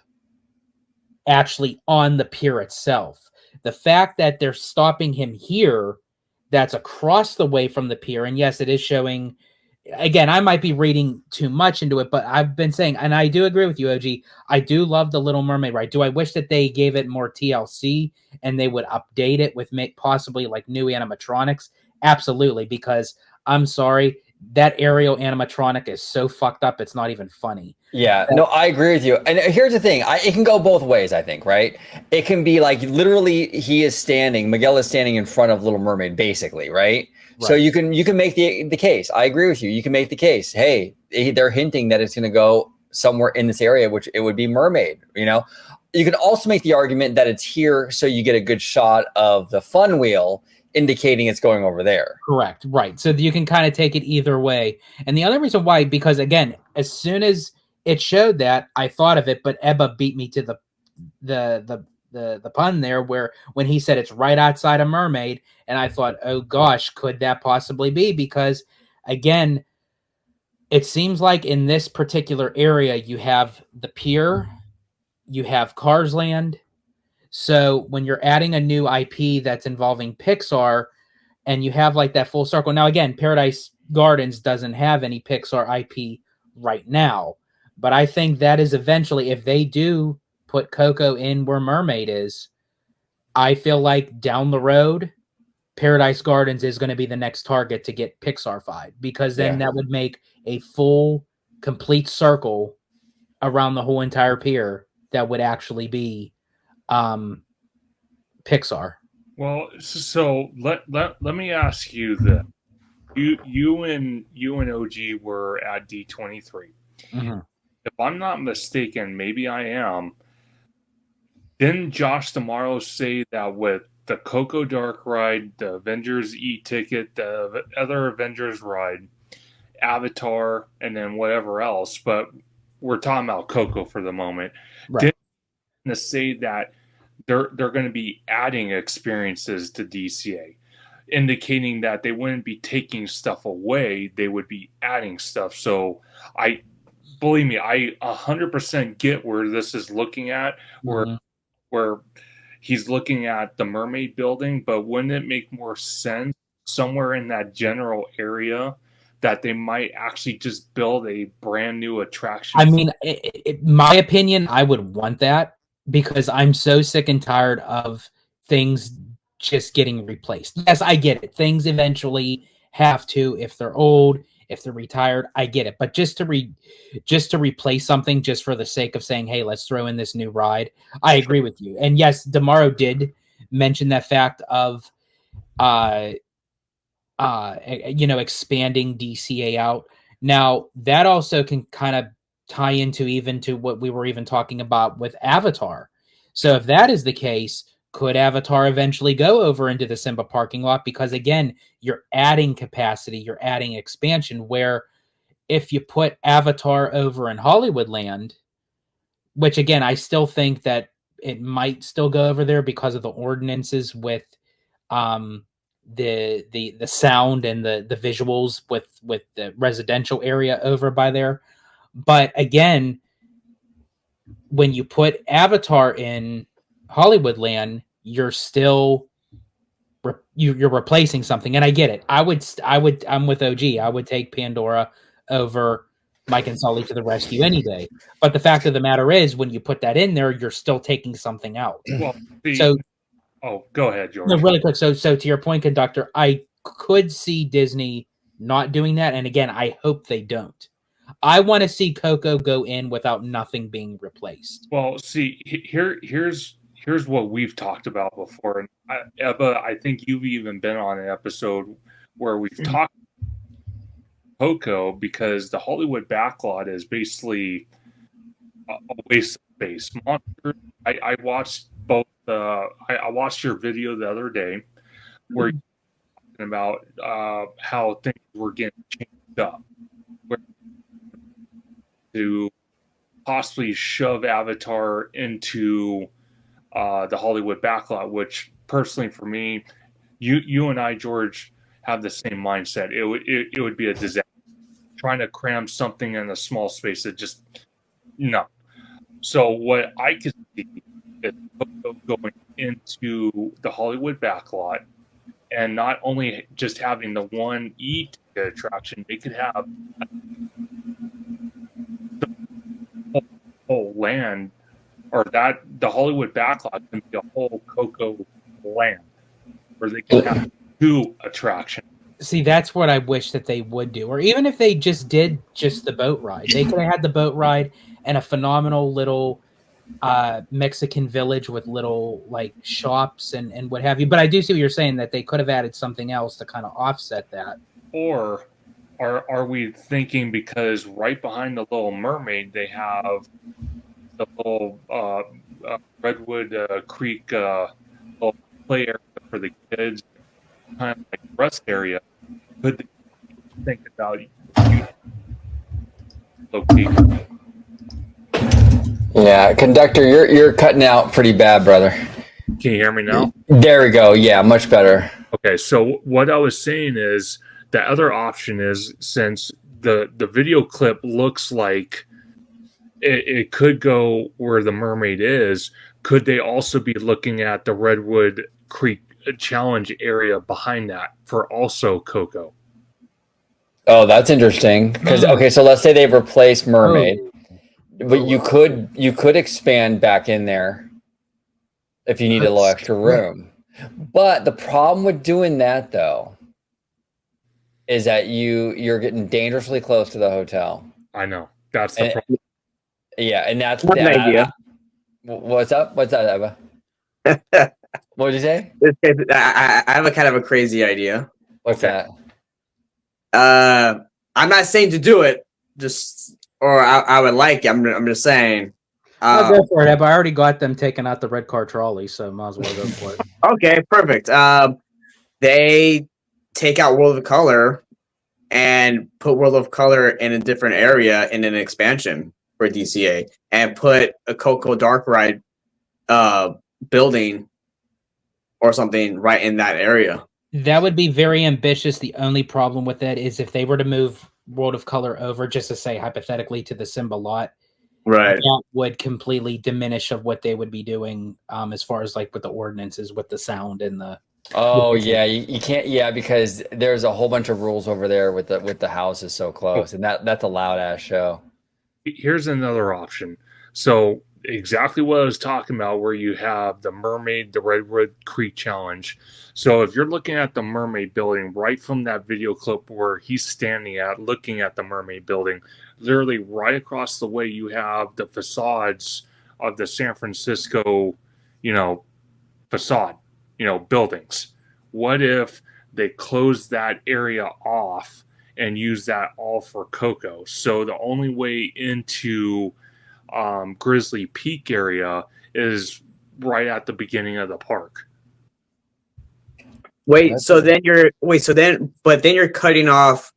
actually on the pier itself. The fact that they're stopping him here, that's across the way from the pier, and yes, it is showing. Again, I might be reading too much into it, but I've been saying, and I do agree with you, OG, I do love the Little Mermaid ride. Do I wish that they gave it more TLC and they would update it with possibly like new animatronics? Absolutely, because I'm sorry, that aerial animatronic is so fucked up, it's not even funny. Yeah, no, I agree with you. And here's the thing. It can go both ways, I think, right? It can be like literally Miguel is standing in front of Little Mermaid, basically, right? So you can make the case. I agree with you. You can make the case. Hey, they're hinting that it's going to go somewhere in this area, which it would be Mermaid. You can also make the argument that it's here, so you get a good shot of the fun wheel, indicating it's going over there. Correct. Right. So you can kind of take it either way. And the other reason why, because again, as soon as it showed that, I thought of it, but Ebba beat me to the pun there, where when he said it's right outside of Mermaid, and I thought, oh gosh, could that possibly be? Because again, it seems like in this particular area, you have the pier, you have Cars Land. So when you're adding a new IP that's involving Pixar, and you have like that full circle. Now, again, Paradise Gardens doesn't have any Pixar IP right now, but I think that is eventually, if they do put Coco in where Mermaid is, I feel like down the road, Paradise Gardens is going to be the next target to get Pixar-fied, because then that would make a full, complete circle around the whole entire pier that would actually be Pixar. Well, so let me ask you this. You and OG were at D23. Mm-hmm. If I'm not mistaken, maybe I am. Didn't Josh D'Amaro say that with the Coco Dark ride, the Avengers E-ticket, the other Avengers ride, Avatar, and then whatever else, but we're talking about Coco for the moment. Right. Didn't say that they're going to be adding experiences to DCA, indicating that they wouldn't be taking stuff away, they would be adding stuff. So believe me, I 100% get where this is looking at, where he's looking at the Mermaid building, but wouldn't it make more sense somewhere in that general area that they might actually just build a brand new attraction? I mean, my opinion, I would want that, because I'm so sick and tired of things just getting replaced. Yes, I get it. Things eventually have to, if they're old, if they're retired, I get it. But just to replace something just for the sake of saying, hey, let's throw in this new ride, I agree with you. And yes, D'Amaro did mention that fact of expanding DCA out. Now, that also can kind of tie into even to what we were even talking about with Avatar. So if that is the case, could Avatar eventually go over into the Simba parking lot? Because again, you're adding capacity, you're adding expansion, where if you put Avatar over in Hollywoodland, which again, I still think that it might still go over there because of the ordinances with the sound and the visuals with the residential area over by there. But again, when you put Avatar in Hollywood Land, you're still you're replacing something. And I get it. I'm with OG. I would take Pandora over Mike and Sully to the rescue any day. But the fact of the matter is, when you put that in there, you're still taking something out. Well, So, go ahead, George. no, really quick. So to your point, Conductor, I could see Disney not doing that, and again, I hope they don't. I want to see Coco go in without nothing being replaced. Well, see, here's what we've talked about before, and Ebba, I think you've even been on an episode where we've talked Coco, because the Hollywood backlot is basically a waste of space. Monster. I watched both. I watched your video the other day where you're talking about how things were getting changed up, where to possibly shove Avatar into the Hollywood backlot, which personally for me, you and I, George, have the same mindset. It would be a disaster trying to cram something in a small space that just no. So what I could see is going into the Hollywood backlot, and not only just having the one ticket attraction, they could have the whole land, or that the Hollywood backlot can be a whole Coco land, where they can have 2 attractions. See, that's what I wish that they would do. Or even if they just did just the boat ride. They could have had the boat ride and a phenomenal little Mexican village with little like shops and what have you. But I do see what you're saying, that they could have added something else to kind of offset that. Or are we thinking, because right behind the Little Mermaid they have the little Redwood Creek little play area for the kids, kind of like rest area? Could they think about location? Yeah, Conductor, you're cutting out pretty bad, brother. Can you hear me now? There we go. Yeah, much better. Okay, so what I was saying is the other option is, since the video clip looks like it could go where the mermaid is, could they also be looking at the Redwood Creek Challenge area behind that for also Coco? Oh, that's interesting. Because okay, so let's say they've replaced Mermaid, but you could expand back in there if you need a little extra room. But the problem with doing that, though, is that you're getting dangerously close to the hotel. I know, that's the problem. Yeah, and that's an idea. What's up? What's that, Eva? What did you say? I have a kind of a crazy idea. What's that? I'm not saying to do it, or I would like it. I'm just saying. I'll go for it. But I already got them taking out the red car trolley, so might as well go for it. Okay, perfect. They take out World of Color and put World of Color in a different area in an expansion for DCA, and put a Coco Dark Ride building or something right in that area. That would be very ambitious. The only problem with that is if they were to move World of Color over, just to say hypothetically, to the Simba lot, right, that would completely diminish of what they would be doing as far as like with the ordinances, with the sound and the. Oh yeah, you can't, because there's a whole bunch of rules over there with the houses so close, and that's a loud ass show. Here's another option. So exactly what I was talking about, where you have the Mermaid, the Redwood Creek Challenge. So if you're looking at the Mermaid building, right from that video clip where he's standing at, looking at the Mermaid building, literally right across the way, you have the facades of the San Francisco, facade, buildings. What if they close that area off and use that all for Coco? So the only way into Grizzly Peak area is right at the beginning of the park. Then you're cutting off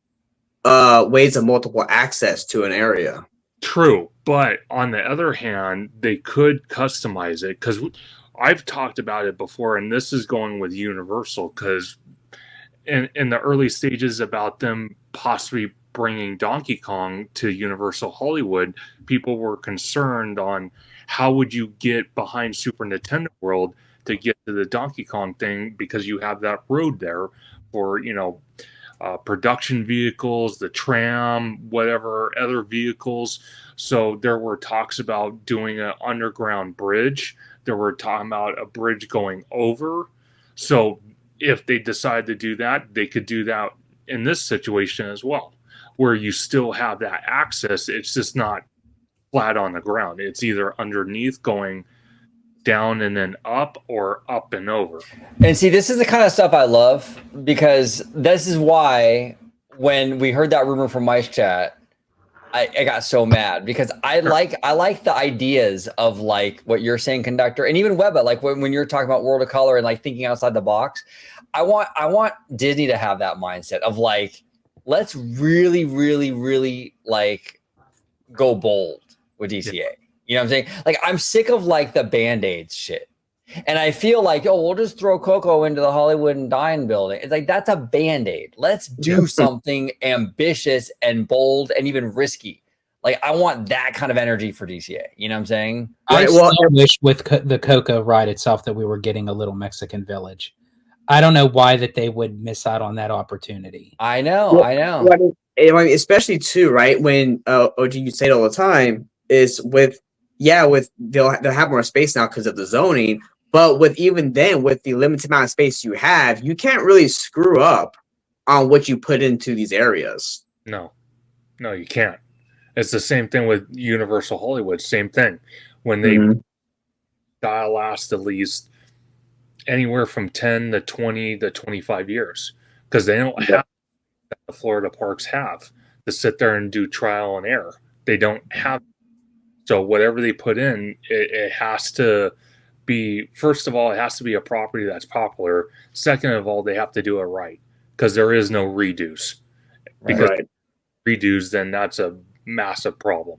ways of multiple access to an area. True, but on the other hand, they could customize it because I've talked about it before, and this is going with Universal because in the early stages about them possibly bringing Donkey Kong to Universal Hollywood, people were concerned on how would you get behind Super Nintendo World to get to the Donkey Kong thing because you have that road there for, production vehicles, the tram, whatever other vehicles. So there were talks about doing an underground bridge. There were talking about a bridge going over. So if they decide to do that, they could do that in this situation as well, where you still have that access. It's just not flat on the ground. It's either underneath going down and then up or up and over. And see, this is the kind of stuff I love because this is why when we heard that rumor from Mice Chat, I got so mad because I like the ideas of like what you're saying, Conductor, and even Webba, like when you're talking about World of Color and like thinking outside the box. I want Disney to have that mindset of like, let's really, really, really like go bold with DCA. Yeah. You know what I'm saying? Like, I'm sick of like the Band-Aids shit. And I feel like, oh, we'll just throw Coco into the Hollywood and Dine building. It's like, that's a Band-Aid. Let's do something ambitious and bold and even risky. Like, I want that kind of energy for DCA. You know what I'm saying? I wish with the Coco ride itself that we were getting a little Mexican village. I don't know why that they would miss out on that opportunity. I know. Especially too, right? When OG, you say it all the time, is with they'll have more space now because of the zoning. But with even then, with the limited amount of space you have, you can't really screw up on what you put into these areas. No, you can't. It's the same thing with Universal Hollywood. Same thing. When they dial last at least anywhere from 10 to 20 to 25 years because they don't have the Florida parks have to sit there and do trial and error. They don't have. So whatever they put in, it has to be, first of all, it has to be a property that's popular. Second of all, they have to do it right because there is no redos. Because redos, then that's a massive problem.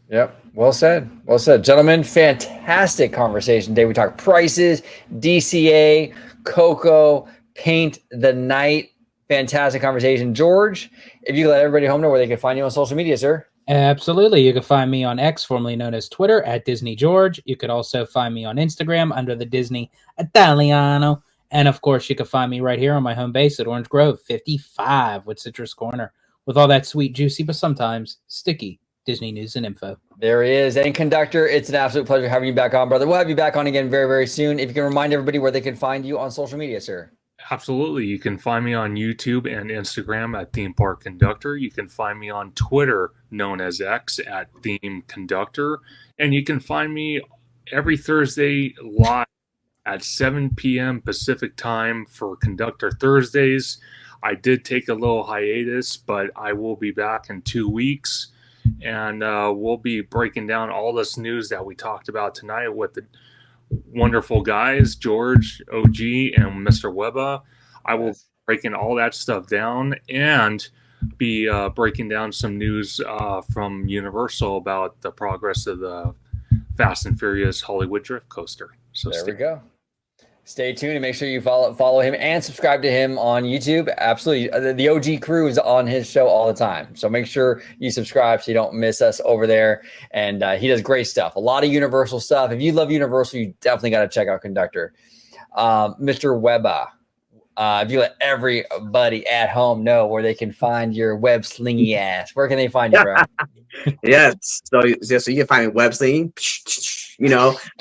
Yep. Well said. Well said. Gentlemen, fantastic conversation today. We talked prices, DCA, Coco, Paint the Night. Fantastic conversation. George, if you could let everybody home know where they can find you on social media, sir. Absolutely. You can find me on X, formerly known as Twitter, at Disney George. You could also find me on Instagram under the Disney Italiano. And, of course, you can find me right here on my home base at Orange Grove 55 with Citrus Corner with all that sweet, juicy, but sometimes sticky Disney news and info. There he is. And Conductor, it's an absolute pleasure having you back on, brother. We'll have you back on again very, very soon. If you can remind everybody where they can find you on social media, sir. Absolutely. You can find me on YouTube and Instagram at Theme Park Conductor. You can find me on Twitter, known as X, at Theme Conductor. And you can find me every Thursday live at 7 p.m. Pacific time for Conductor Thursdays. I did take a little hiatus, but I will be back in 2 weeks. And we'll be breaking down all this news that we talked about tonight with the wonderful guys, George, OG, and Mr. Webba. I will be breaking all that stuff down and be breaking down some news from Universal about the progress of the Fast and Furious Hollywood Drift Coaster. So there we go. Stay tuned and make sure you follow him and subscribe to him on YouTube. Absolutely. The OG crew is on his show all the time. So make sure you subscribe so you don't miss us over there. And he does great stuff. A lot of Universal stuff. If you love Universal, you definitely got to check out Conductor. Mr. Webba, if you let everybody at home know where they can find your web slingy ass, where can they find you, bro? Yes. So you can find me web slinging,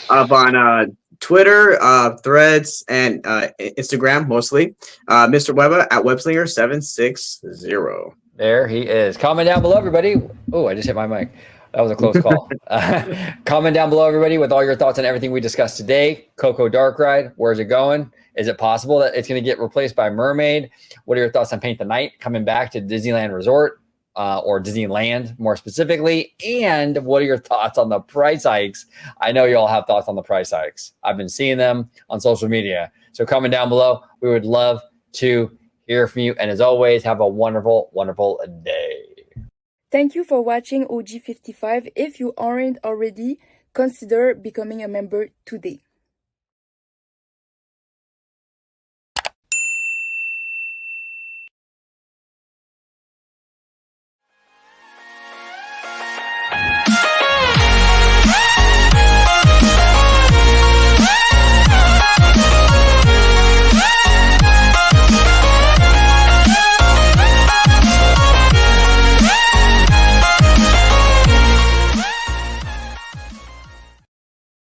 up on Twitter, Threads, and Instagram mostly. Mr. Webba at Webslinger760. There he is. Comment down below, everybody. Oh, I just hit my mic. That was a close call. Comment down below, everybody, with all your thoughts on everything we discussed today. Coco Dark Ride, where's it going? Is it possible that it's going to get replaced by Mermaid? What are your thoughts on Paint the Night coming back to Disneyland Resort? Or Disneyland more specifically, and what are your thoughts on the price hikes? I know you all have thoughts on the price hikes. I've been seeing them on social media. So comment down below. We would love to hear from you. And as always, have a wonderful, wonderful day. Thank you for watching OG55. If you aren't already, consider becoming a member today.